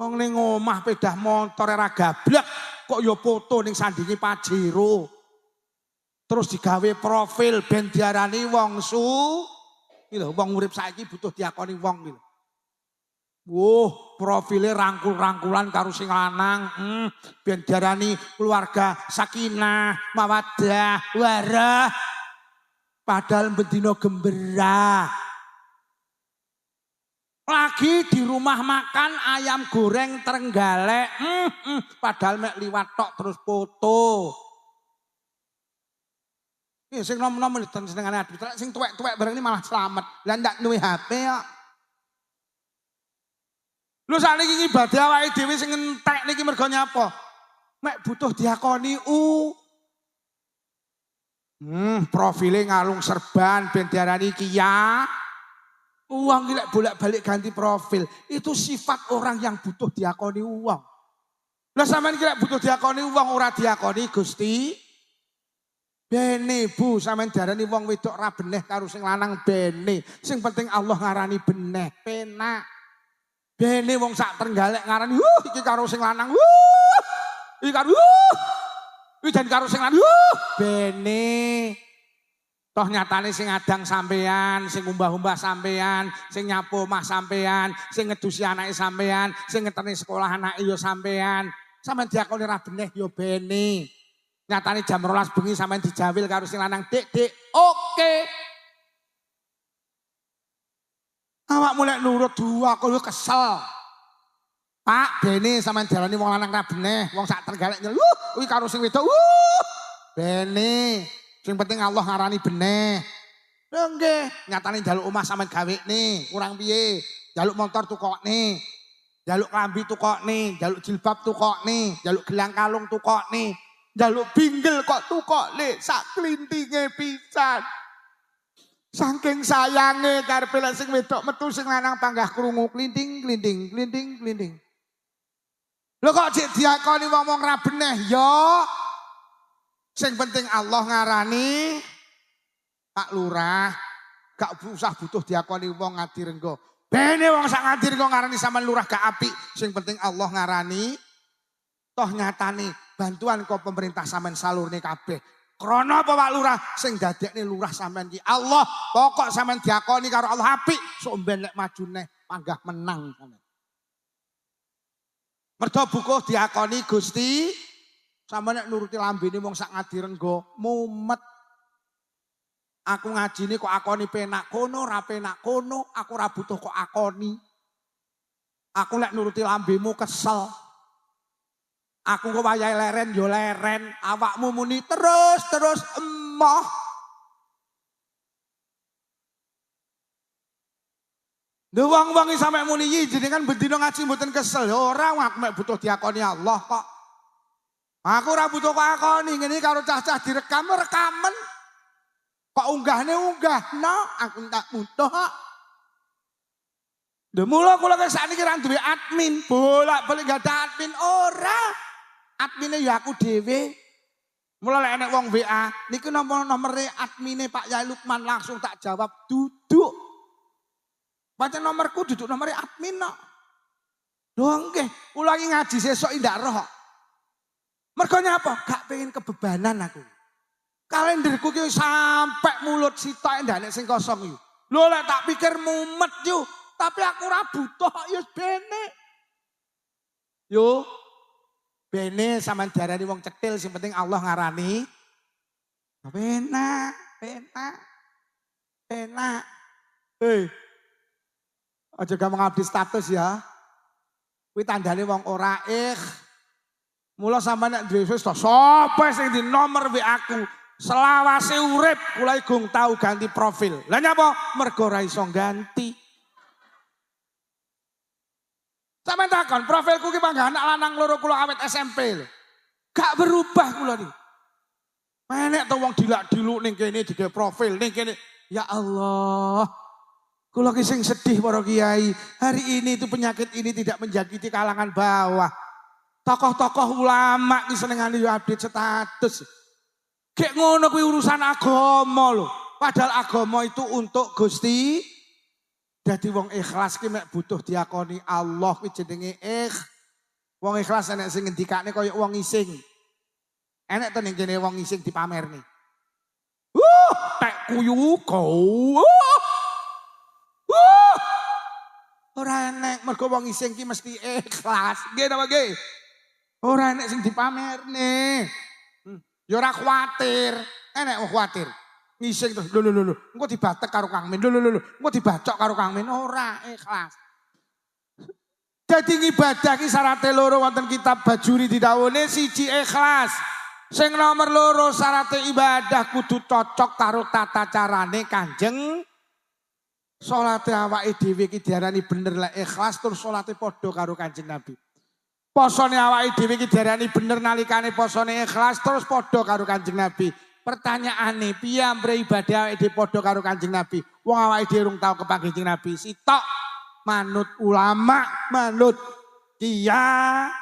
wong ning omah pedah motor ora gablek kok ya foto ning sandinge Pajero. Terus digawe profil ben diarani wong iki lho wong urip saiki butuh diakoni wong iki lho. Profile rangkul-rangkulan karo sing lanang, ben diarani keluarga sakinah, mawaddah, warah. Padahal bendina gembira. Lagi di rumah makan ayam goreng Trenggalek. Padahal mek liwat tok terus foto. Iki sing nom-nom senengane adu, sing tuwek-tuwek bareng ini malah selamat. Lah ndak duwe HP kok. Lho sakniki ibadah awake dhewe sing entek niki mergo nyapa? Mek butuh diakoni profile ngalung serban ben diarani kiya. Uang gila bolak-balik ganti profil. Itu sifat orang yang butuh diakoni uang. Lah sampean kira butuh diakoni uang ora diakoni Gusti. Bene Bu, sampean darani wong wedok ra beneh karo sing lanang bene. Sing penting Allah ngarani beneh, penak. Bene wong sak Trenggalek ngarani iki karo sing lanang. Iki karo iki jan karo sing lanang. Bene. Toh nyatane sing adang sampean, sing umbah-umbah sampean, sing nyapu omah sampean, sing ngedusi anake sampean, sing ngeteni sekolah anake ya sampean. Sampeyan diakoni ra beneh ya bene. Nyatane jam 12 bengi sampean dijawil karo sing lanang, "Dik, oke." Awak mulai nurut dua aku kesel. Pak, bene sampeyan diarani wong lanang ra beneh, wong sak Trenggalek nyel, kuwi karo sing wedok, bene. Sing penting Allah ngarani beneh. Lha nggih, nyatane njaluk omah sampean gawekne, kurang piye? Njaluk motor tukokne. Njaluk klambi tukokne, njaluk jilbab tukokne, njaluk gelang kalung tukokne, njaluk binggel kok tukokne, sak klintinge pisan. Saking sayange karepe lek sing wedok metu sing lanang panggah krungu klinting. Lho kok jek diakoni wong ra beneh ya? Sing penting Allah ngarani Pak Lurah, gak usah butuh diakoni wong ngadi renggo. Bene wong sak ngadi renggo ngarani sampean lurah gak apik, sing penting Allah ngarani. Toh nyatane bantuan kok pemerintah sampean salurne kabeh. Krana apa Pak Lurah sing dadekne lurah sampean ki Allah. Pokok sampean diakoni karo Allah apik, sok mben lek maju neh panggah menang sampean. Mergo bukuh diakoni Gusti. Sama nek nuruti lambene wong sak ngadi renggo mumet. Aku ngajine kok akoni penak kono, ra penak kono, aku ora butuh kok akoni. Aku lek nuruti lambemu kesel. Aku kok wayahe leren yo leren, awakmu muni terus emoh. Lho wong-wong iki sampe muni iki jenengan bendina ngaji mboten kesel. Ora aku mek butuh diakoni Allah kok. Aku ora butuh kok akoni, ngene karo cah-cah direkam rekamen. Kok unggahne no, aku tak butuh. Lha mula kula sakniki ra duwe admin, bolak-balik gak ada admin ora. Admine ya aku dhewe. Mulai enek wong WA, niki nomere admine Pak Yai Lukman langsung tak jawab duduk. Pancen nomorku duduk nomere admin kok. Lho nggih, kula iki ngaji sesuk ndak roh. Mergo nyapa? Gak pengen kebebanan aku. Kalenderku ki sampai mulut sitok ndak nek sing kosong iki. Lho lek tak pikir mumet yo, tapi aku ora butuh ya bene. Yo bene sampean diarani wong cetil sing penting Allah ngarani. Penak, penak. Penak. Aja gampang update status ya. Kuwi tandane wong ora Mula sampean nek duwe wis to sapa sing di nomor WA aku selawase urip kula gung tau ganti profil. Lah nyapa? Mergo ora iso ganti. Sampeyan takon, profilku ki mangga anak lanang loro kula awet SMP lho. Gak berubah kula niki. Menek to wong dilak-diluk ning kene digawe profil ning kene. Ya Allah. Kula ki sing sedih para kiai. Hari ini itu penyakit ini tidak menjangkiti kalangan bawah. Tokoh-tokoh ulama ki senengane yo update status. Gek ngono kuwi urusan agama lho. Padahal agama itu untuk Gusti. Dadi wong ikhlas ki mek butuh diakoni Allah ki jenenge Wong ikhlas enek sing ngendikane kaya wong ngising. Enek to ning kene wong ngising dipamerni. Tek kuyu kau. Ora enek mergo wong ngising ki mesti ikhlas. Nggih napa nggih? Ora enek sing dipamerni. Ya ora kuwatir. Enek wong kuwatir. Ngising terus lho. Engko dibatek karo Kang Min. Lho. Engko dibacok karo Kang Min. Ora ikhlas. Dadi ngibadah ki syaraté loro wonten kitab Bajuri didhawuhne siji ikhlas. Sing nomor loro syaraté ibadah kudu cocok karo tata carane Kanjeng. Salate awake dhewe ki diarani bener lek ikhlas terus salate padha karo Kanjeng Nabi. Posone awake dhewe ki diarani bener nalikane posone ikhlas terus padha karo Kanjeng Nabi. Pertanyaane piye ambre ibadah awake dhewe padha karo Kanjeng Nabi? Wong awake dhewe urung tau kepanggih Kanjeng Nabi. Sitok manut ulama, manut kiai.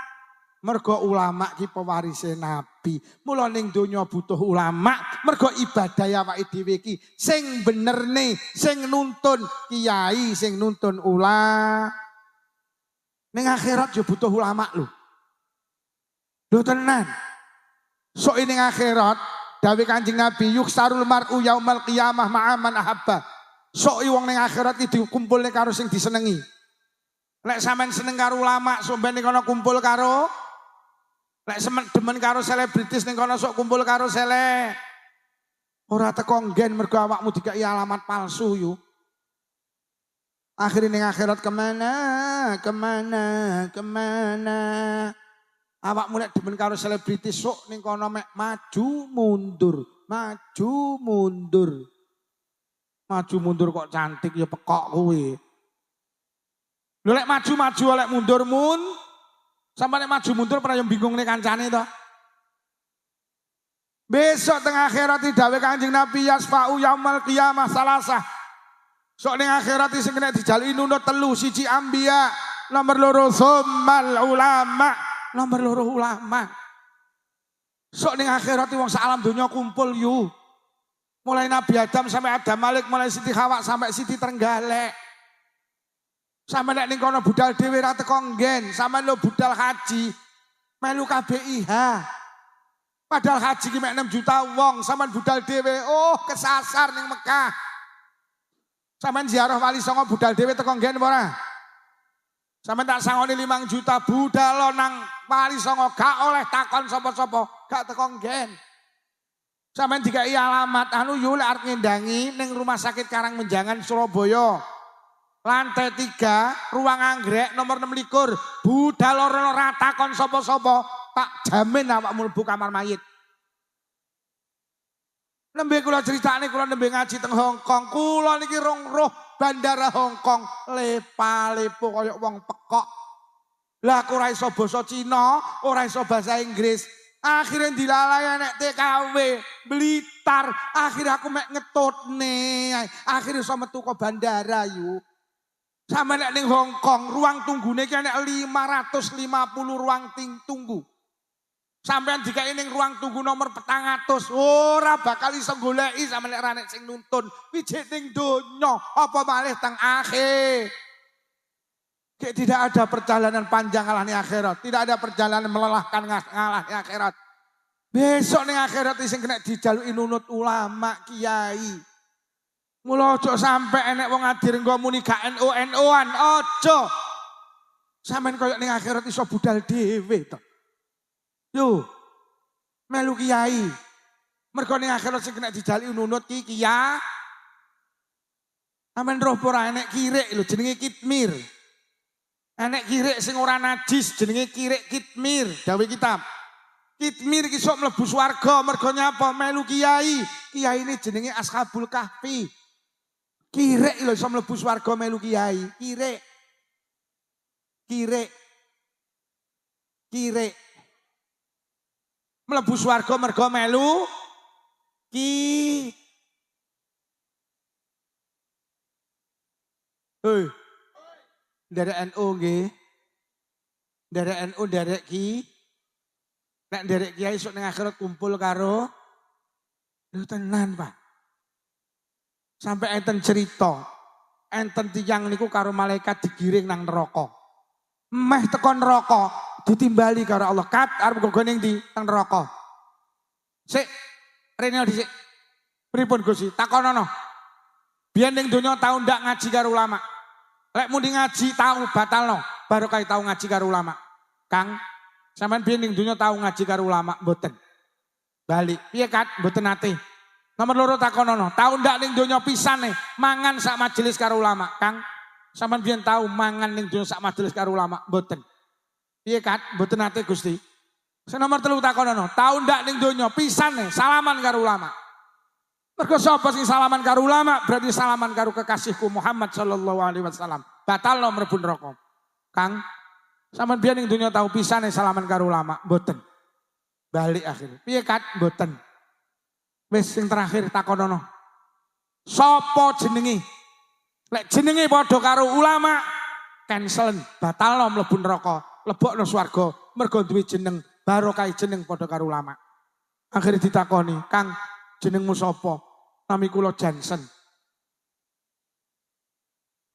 Mergo ulama ki pewarise Nabi. Mula ning donya butuh ulama, mergo ibadah awake dhewe ki sing benerne, sing nuntun kiai, sing nuntun ulama. Ning akhirat yo butuh ulama lho. Lho tenan. Sok ning akhirat dawuh Kanjeng Nabi yuksarul mar'u yaumal qiyamah ma'aman ahabba. Sok wong ning akhirat iki dikumpulne karo sing disenengi. Lek sampean seneng karo ulama, sok ben ning kono kumpul karo. Lek demen karo selebritis ning kono sok kumpul karo sele. Ora teko nggen mergo awakmu dikai alamat palsu yo. Akhirnya ning akhirat kemana. Awakmu lek demen karo selebritis sok ning kono mek maju mundur. Maju mundur kok cantik ya pekok kuwi. Lho lek maju lek mundur sampai lek maju mundur pernah yang bingung nih kancane to. Besok tengah akhirat didhawuh Kanjeng Nabi yasfa'u yaumal qiyamah salasah. Sok ning akhirat sing kena dijaluki nunut telu, siji anbiya, nomor loro summal ulama, nomor loro ulama. Sok ning akhirat wong sak alam donya kumpul yu. Mulai Nabi Adam sampai Adam Malik, mulai Siti Hawa sampai Siti Trenggalek. Sampai nek ning kono budal dhewe ra teko nggen, sampe lo budal haji melu KBIH. Padahal haji ki mek 6 juta wong, sampean budal dhewe kesasar ning Mekah. Sampean ziarah Wali Songo budal dhewe teko nggen apa ora? Sampean tak sangoni 5 juta budal nang Wali Songo gak oleh takon sapa-sapa, gak teko nggen. Sampeyan dikai alamat yo lek arep ngendangi ning Rumah Sakit Karangmenjangan Surabaya. Lantai 3, ruang anggrek nomor 26. Budal ora takon sapa-sapa, tak jamin awakmu mlebu kamar mayit. Nembe kula critane kula nembe ngaji teng Hong Kong. Kula niki rong roh bandara Hong Kong lepa-lepo kaya wong pekok. Lah aku ora iso basa Cina, ora iso bahasa Inggris. Akhirnya dilalai nek TKW Blitar, akhirnya aku mek ngetutne, akhirnya iso metu ke bandara yuk. Sama nek ning Hong Kong, ruang tunggune ki nek 550 ruang tunggu. Sampean dikai ning ruang tunggu nomor 400, ora bakal iso goleki sampe nek ra nek sing nuntun. Wijik ning donya apa malih teng akhir. Kayak tidak ada perjalanan panjang ngalahni akhirat, tidak ada perjalanan melelahkan ngalahni akhirat. Besok ning akhirat sing kena dijaluki nunut ulama, kiai. Mula ojo sampe enek wong adir engko muni gak NU-NU-an, ojo. Sampeyan koyo ning akhirat iso budal dhewe to. Yo, melu kiai. Mergo ning akhirat sing kena dijaluki nunut ki kiai. Sampeyan roh ora enek kirik lho jenenge kitmir. Enek kirik sing ora najis jenenge kirik kitmir, dawuh kitab. Kitmir ki sok mlebu swarga mergo nyapa melu kiai. Kiai ini jenenge Ashabul Kahfi. Kirik lho iso mlebu swarga melu kiai, kirik. Kirik. Kirik. Mlebu swarga mergo melu Hei. Nderek NU nggih. Nderek NU nderek ki. Nek nderek kiai sok ning akhirat kumpul karo lho tenan, Pak. Sampai enten cerita, enten tiyang niku karo malaikat digiring nang neraka. Meh teko neraka ditimbali karo Allah. Kat arep go ning ndi? Nang neraka. Sik, rene dhisik. Pripun Gusti? Takonono. Biyen ning donya tau ndak ngaji karo ulama. Lek muni ngaji tau batalno, baru kae tau ngaji karo ulama. Kang, sampean biyen ning donya tau ngaji karo ulama mboten? Balik. Piye Kat? Mboten nate. Nomor loro takonono, tau ndak ning donya pisane mangan sak majelis karo ulama? Kang, sampean biyen tau mangan ning donya sak majelis karo ulama? Mboten. Piye Kat? Mboten nate Gusti. Sing nomor 3 takonono, tau ndak ning donya pisane salaman karo ulama? Mergo sapa sing salaman karo ulama berarti salaman karo kekasihku Muhammad sallallahu alaihi wasallam. Batal lo mlebu neraka. Kang, sampean biyen ning donya tau pisane salaman karo ulama? Mboten. Balik akhir. Piye Kat? Mboten. Wis sing terakhir takonono. Sapa jenenge? Lek jenenge padha karo ulama, cancelen, batalno mlebu neraka, lebokno swarga mergo duwe jeneng barokah jeneng padha karo ulama. Akhire ditakoni, "Kang, jenengmu sapa?" "Nami kula Jansen."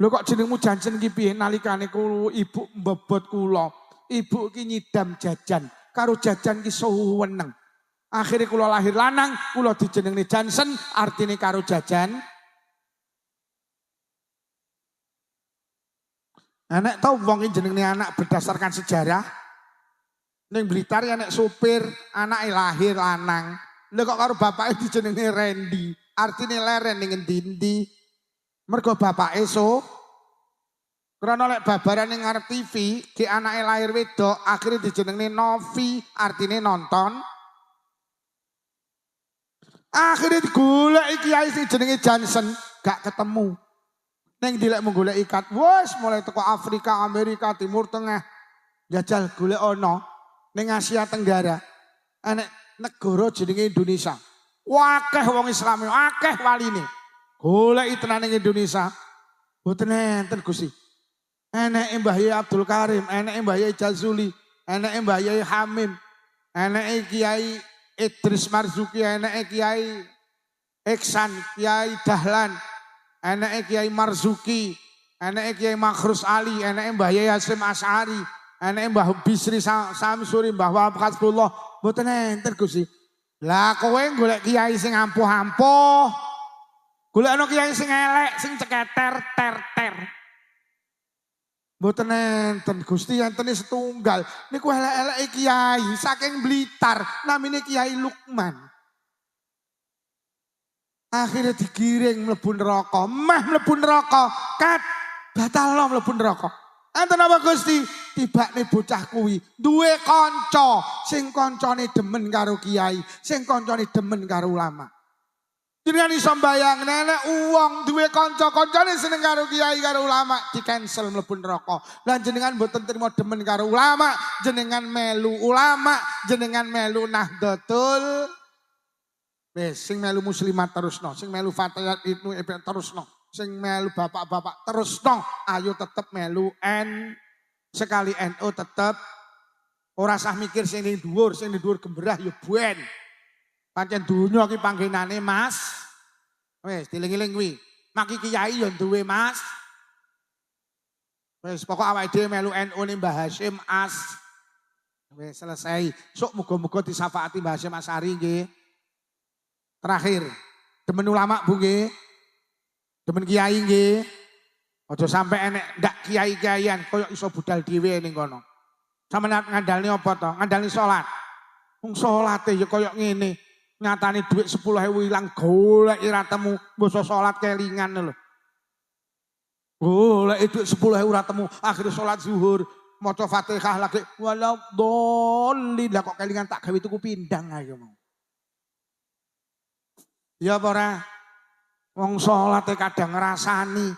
"Lho kok jenengmu Jansen ki piye?" "Nalikane kula ibu mbobot kula, ibu ki nyidam jajan, karo jajan ki suweneng. Akhirnya kula lahir lanang, kula dijenengne Jansen, artine karo jajan." Enek tau wong iki jenenge anak berdasarkan sejarah. Ning Blitar ya nek supir anake lahir lanang. Lha kok karo bapake dijenenge Randy, artine leren ning endi-endi. Mergo bapake krana lek babaran ning ngarep TV, ki anake lahir wedok, akhirnya dijenengne Novi, artine nonton. Akhirnya digoleki kiai sing jenenge Jansen, gak ketemu. Ning dilek menggoleki Kat, wes mulai teko Afrika, Amerika, Timur Tengah. Jajal golek ono ning Asia Tenggara. Enek negara jenenge Indonesia. Wakeh wong Islam, akeh waline. Goleki tenan ning Indonesia. Mboten enten Gusti. Enek Mbah Yai Abdul Karim, enek Mbah Yai Jazuli, enek Mbah Yai Hamim, enek Kiai Idris Marzuki, enek Kiai Iksan, Kiai Dahlan, enek Kiai Marzuki, enek Kiai Makhrus Ali, enek Mbah Yai Hasyim Asy'ari, enek Mbah Bisri Samsuri, Mbah Wahab Hasbullah. Mboten enten Gusti. Lah kowe golek kiai sing ampuh-ampuh. Golekno kiai sing elek, sing ceketer ter. Mboten enten Gusti, enten setunggal. Niku elek-eleke kiai saking Blitar, namine Kiai Lukman. Akhirnya digiring mlebu neraka, mlebu neraka, Kat batalno mlebu neraka. Enten apa Gusti? Tibane bocah kuwi duwe kanca, sing kancane demen karo kiai, sing kancane demen karo ulama. Jenengan iso mbayang nek wong duwe kanca, kancane seneng karo kiai karo ulama, di-cancel mlebu neraka. Lan jenengan mboten trimo demen karo ulama, jenengan melu ulama, jenengan melu Nahdlatul. Wis sing melu muslimat terusno, sing melu Fatayat Ibnu Ibn terusno, sing melu bapak-bapak terusno, ayo tetep melu sekali NU tetep Ora sah mikir sing ning dhuwur gemberah ya buen. Pancen donya ki panggenane Mas. Wis dieling-eling kuwi. Maki kiai ya duwe Mas. Wis pokok awake dhewe melu NU ning Mbah Hasyim As. Wis selesai. Sok muga-muga disafaati Mbah Hasyim Asari nggih. Terakhir, demen ulama Bu nggih. Demen kiai nggih. Aja sampe enek ndak kiai-kiaian koyo iso budal dhewe ning kono. Sampeyan ngandalne apa to? Ngandalne salat. Wong salate ya koyo ngene. Nyatane dhuwit 10.000 ilang golek ora temu, mbok salat kelingan lho. Golek dhuwit 10.000 ora temu, akhire salat zuhur, maca Fatihah lagi waladhdallin. Lah kok kelingan tak gawe tuku pindang ae mau. Ya apa ora? Wong salate kadang ngrasani.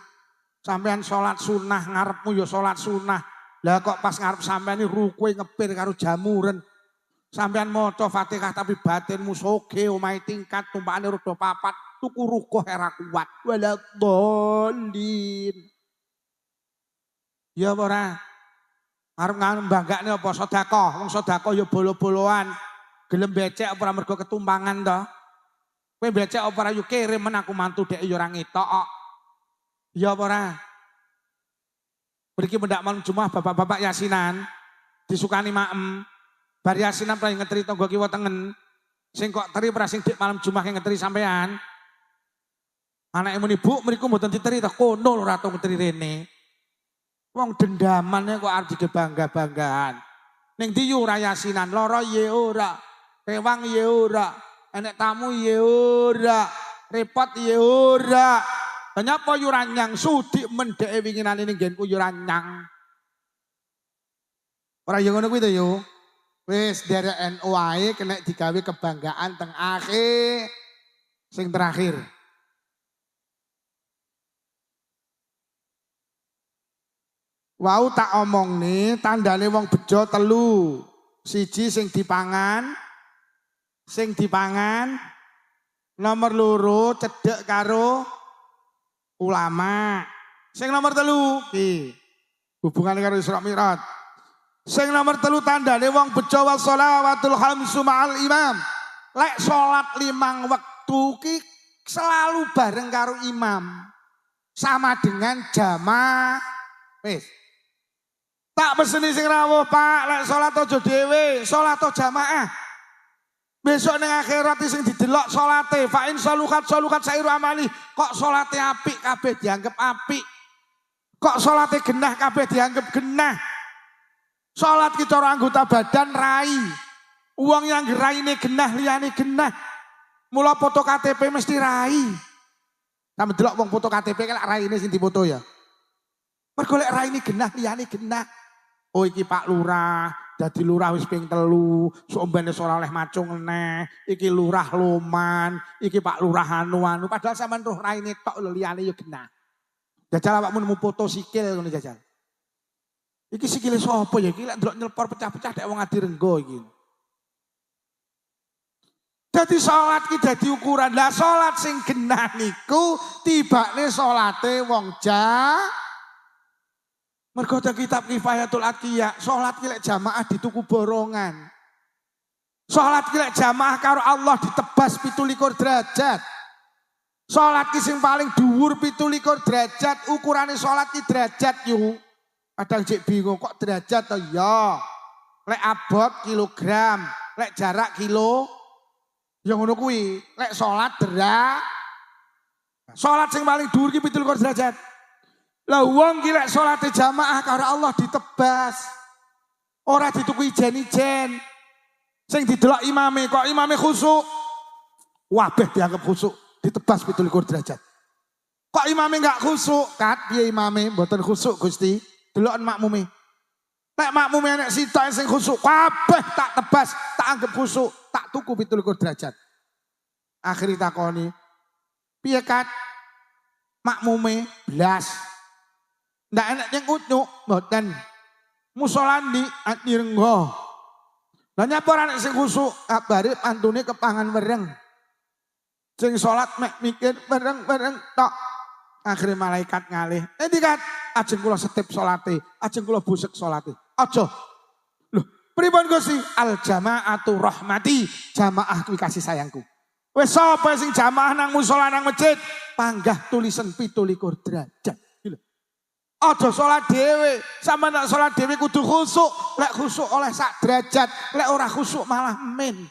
Sampean salat sunah ngarepmu ya salat sunah. Lah kok pas ngarep sampean iki rukuhe ngepir karo jamuren. Sampean maca Fatihah tapi batinmu soge omahe tingkat tumpakane rodo papat tuku rukuh ora kuat. Waladhdallin. Ya apa ora? Arep ngambanggakne apa sedekah? Wong sedekah ya bolo-boloan. Gelem becek apa ora mergo ketumpangan to? Kowe becek apa ora yo kirim men aku mantu dek yo ora ngetok kok. Ya apa ora? Mriki mendak malam Jumat bapak-bapak yasinan disukani maem. Bar yasinan pernah ngeteri tangga kiwa tengen. Sing kok teri ora sing dik malam Jumat ngeteri sampean. Anake muni Bu mriku mboten diteri to kono ora tau ngeteri rene. Wong dendamannya kok arep dibangga-banggaan. Ning ndi yo ora yasinan, lara ye ora, rewang ye ora, enek tamu ye ora, repot ye ora. Kenapa yo ora nyang sudik mendeke winginane ning nggenku yo ora nyang. Ora yo ngono kuwi to yo. Wis derek NU ae kena digawe kebanggaan teng akhir sing terakhir. Wau tak omong nih tandane wong bejo telu. Siji sing dipangan. Nomor loro cedek karo ulama. Sing nomor telu ki hubungane karo Isra Mi'raj. Sing nomor telu tandane wong bejo wa sholawatul khamsu ma'al imam. Lek salat 5 wektu ki selalu bareng karo imam. Sama dengan jamaah. Wis. Tak peseni sing rawuh Pak, lek salat aja dhewe, salat jamaah. Besok ning akhirat sing didelok salate, fa in salukat sairu amali. Kok salate apik kabeh dianggap apik. Kok salate genah kabeh dianggap genah. Salat ki cara anggota badan rai. Wong yang raine genah liyane genah. Mula foto KTP mesti rai. Sampe delok wong foto KTP kan raine sing dipoto ya. Mergo lek raine genah liyane genah. Oh iki Pak Lurah, dadi lurah wis ping 3, sombene ora oleh macung neh. Iki lurah Loman, iki Pak Lurah anu padahal sampean roh raine tok lho liyane ya genah. Jajal awakmu nemu foto sikil ngono jajal. Iki sikile sapa ya iki lek ndelok nyelpor pecah-pecah dek wong adi renggo iki. Dadi salat ki dadi ukuran. Lah salat sing genah niku tibane salate wong mergo ada kitab Kifayatul Atqiya, salat ki lek jamaah dituku borongan. Salat ki lek jamaah karo Allah ditebas 17 derajat. Salat ki sing paling dhuwur 17 derajat, ukurane salat ki derajat yo. Padahal jek bingung kok derajat to ya. Lek abot kilogram, lek jarak kilo. Ya ngono kuwi, lek salat salat sing paling dhuwur ki 17 derajat. Lah wong ki lek salate jamaah karo Allah ditebas. Ora dituku ijen-ijen. Sing didelok imame kok imame khusuk. Wabeh dianggap khusuk, ditebas 17 derajat. Kok imame enggak khusuk? Kat piye imame mboten khusuk Gusti? Deloken makmume. Nek makmume enek sitok sing khusuk, kabeh tak tebas, tak anggap khusuk, tak tuku 17 derajat. Akhire takoni, piye Kat? Makmume blas. Ndak enak yang unyuk, mboten. Musolan di Atirenggo. Lah nyapa ora nek sing khusuk, kabare pantune kepangan wereng. Sing salat mek mikir wereng-wereng tok. Akhire malaikat ngalih. Endi Kat? Ajeng kula setip salate, ajeng kula busek salate. Aja. Loh, Pripun Gusti? Al jamaatu rahmati, jamaah kuwi kasih sayangku. Wes sapa sing jamaah nang musala nang masjid, panggah tulisan 17 derajat. Aja salat dhewe, sampeyan nek salat dhewe kudu khusuk, lek khusuk oleh sak derajat, lek ora khusuk malah min.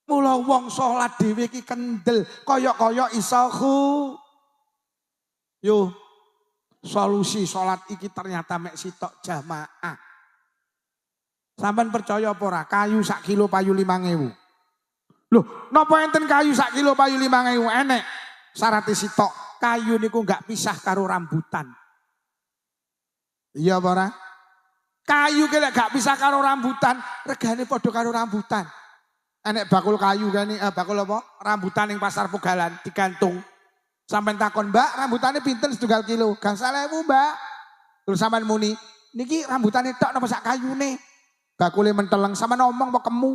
Mula wong salat dhewe iki kendel, kaya-kaya iso Yo, solusi salat iki ternyata mek sitok jamaah. Sampeyan percaya apa ora? Kayu sak kilo payu 5.000. Loh, napa enten kayu sak kilo payu 5.000? Enek. Syaratnya sitok, kayu niku enggak pisah karo rambutan. Iya apa ora? Kayu ki lek gak pisah karo rambutan, regane padha karo rambutan. Enek bakul kayu kene, bakul apa? Rambutan ning pasar Pogalan digantung. Sampeyan takon, "Mbak, rambutane pinten 1 kilo?" "Gangsal 1.000, Mbak." Terus sampeyan muni, "Niki rambutane tok napa sak kayune?" Bakule menteleng, sama ngomong apa kemu?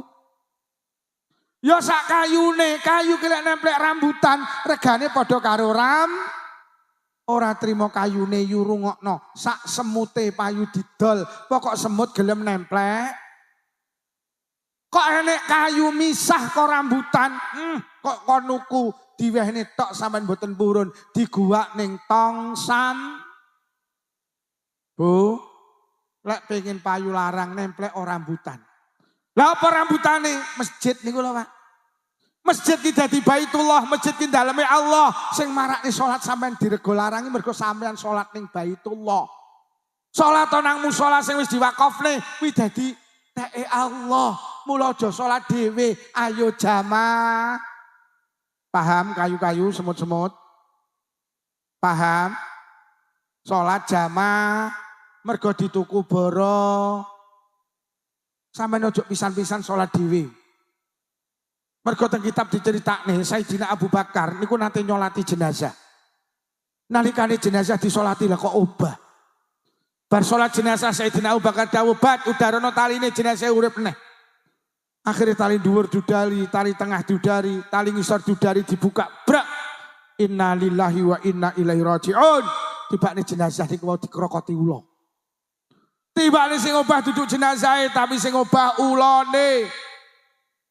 Ya sak kayune, kayu ki lek nemplek rambutan, regane padha karo ora trimo kayune yu rungokno, sak semute payu didol, pokok semut gelem nemplek. Kok enek kayu misah kok rambutan, kok konuku diwehne tok sampean mboten purun, diguwak ning tong Bu, lek pengen payu larang nemplek ora rambutan. Lah apa rambutane? Masjid niku lho, Pak. Masjid ki dadi Baitullah, masjid ki daleme Allah. Sing marakne salat sampean dirego larangi mergo sampean salat ning Baitullah. Salat nang musala sing wis diwakofne kuwi dadi teke Allah. Mula aja salat dhewe, ayo jamaah. Paham kayu-kayu semut-semut? Paham? Salat jamaah mergo dituku boro. Sampeyan ojo pisan-pisan salat dhewe. Mergo teng kitab diceritakne Sayyidina Abu Bakar niku nate nyolati jenazah. Nalikane jenazah disolati lah kok obah. Bar salat jenazah Sayyidina Abu Bakar dawuh, "Bat udarana taline jenazah urip neh." Akhirnya tali dhuwur dudali, tali tengah dudari, tali ngisor dudari dibuka. Brak. Inna lillahi wa inna ilaihi raji'un. Tibane jenazah niku wau dikrokoti ula. Tibane sing obah duduk jenazah tapi sing obah ulane.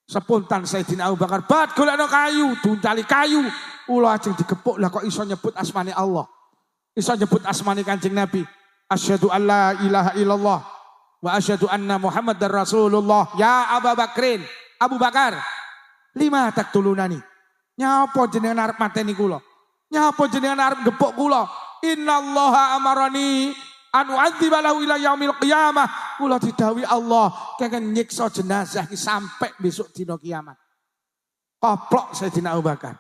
Sepuntan Sayyidina Abu Bakar, "Bat golekno kayu, duntali kayu." Ula ajeng digepuk, lah kok iso nyebut asmane Allah. Iso nyebut asmane Kanjeng Nabi. Asyhadu an la ilaha illallah wa asyhadu anna Muhammadar Rasulullah. Ya Abu Bakrin, Abu Bakar, lima taktulunani. Nyapa jenengan arep mateni kula? Nyapa jenengan arep gepuk kula? Innallaha amarani anu adziba lahu ila yaumil qiyamah. Kula didhawuhi Allah kengken nyiksa jenazah iki sampai besok dina kiamat. Koplok Sayyidina Abu Bakar.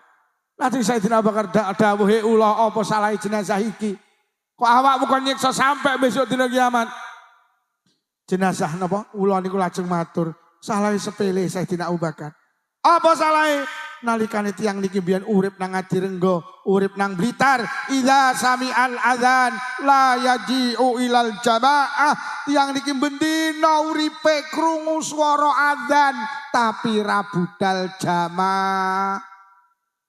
Lajeng Sayyidina Abu Bakar dawuhe ula, apa salahe jenazah iki? Kok awakmu kon nyiksa sampai besok dina kiamat? Jenazah napa? Ula niku lajeng matur, salahe sepele Sayyidina Abu Bakar. Apa salahe? Nalikane tiang niki mbiyen urip nang Adirenggo, urip nang Blitar, idza sami'al adzan la yaji'u ilal jamaah. Tiang niki bendina uripe krungu swara adzan tapi ra budal jamaah.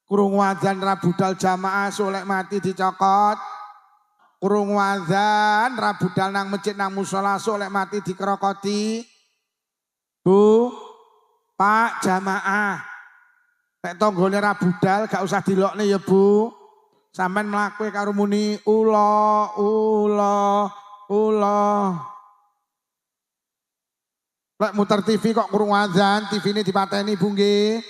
Krungu adzan ra budal jamaah solek mati dicokot. Krungu adzan ra budal nang masjid nang musala solek mati dikrokoti. Bu, Pak jamaah. Nek tanggane ra budal gak usah dilokne ya Bu. Sampeyan mlaku karo muni ula. Lek muter TV kok krungu azan, TV-ne dipateni Bu nggih.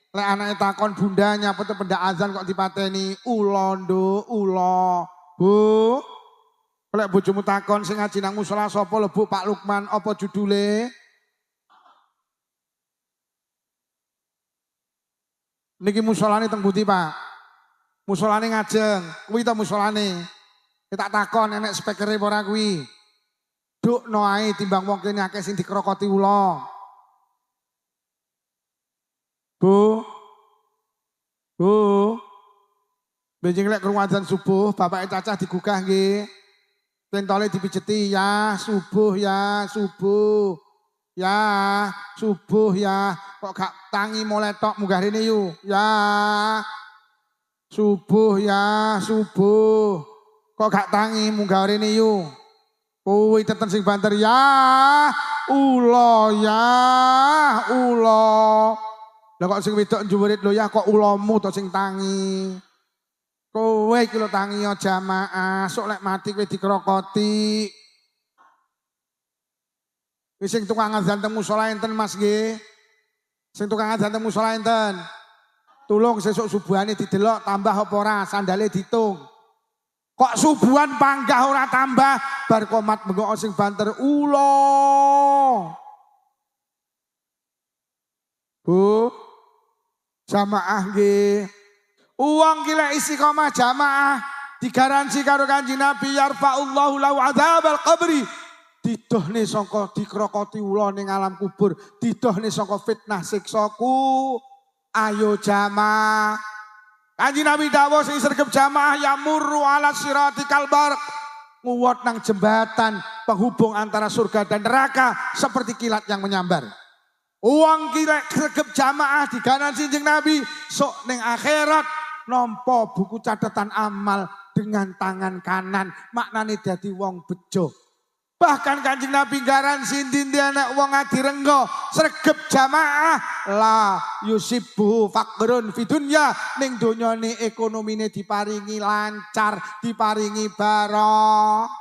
Lek anake takon bunda nyapa te pendak azan kok dipateni ula nduk, ula. Bu. Lek bojomu takon sing ngaji nang musala sapa lho Bu? Pak Lukman, apa judule? Niki musolane teng pundi, Pak? Musolane ngajeng. Kuwi ta musolane. Kita takon enek spekere ora kuwi. Dukno ae timbang wong kene akeh sing dikrokoti ula. Bu. Benjing lek krungu adzan subuh, bapake cacah digugah nggih. Pentole dipijeti ya, subuh ya, subuh. Ya, subuh ya. Kok gak tangi mulai tok munggah rene yu. Ya. Subuh ya, subuh. Kok gak tangi munggah rene yu. Kuwi teten sing banter ya. Ula ya, ula. Lah kok sing wedok njuwurit lho ya kok ulamu to sing tangi. Kowe iki lho tangi ya jamaah, sok lek mati kowe dikrokoti. Wis sing tukang adzan teng musala enten Mas nggih. Sing tukang adzan teng musala enten. Tulung sesuk subuhane didelok tambah apa ora sandale ditung. Kok subuhan panggah ora tambah bar komat bengok sing banter ulo. Bu, jamaah nggih. Uang gila istiqomah jamaah digaransi karo Kanjeng Nabi yarfa'ullahu lahu adzabal qabri. Didohne sangka dikrokoti ula ning alam kubur, didohne sangka fitnah siksaku. Ayo jamaah. Kanjeng Nabi dawuh sing sregep jamaah yamurru ala siratikal barq. Nguwot nang jembatan penghubung antara surga dan neraka seperti kilat yang menyambar. Uang kilat sregep jamaah digaransi Kanjeng Nabi sok ning akhirat nampa buku catatan amal dengan tangan kanan maknane dadi wong bejo. Bahkan Kanjeng Nabi garansi dindi anak wong adirenggo sregep jamaah la yusibbu faqrun fi dunya ning donyane ekonomine diparingi lancar, diparingi barokah.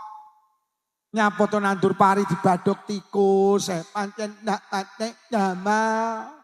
Nyapoto nandur pari dibadhok tikus, pancen ndak patek jamaah.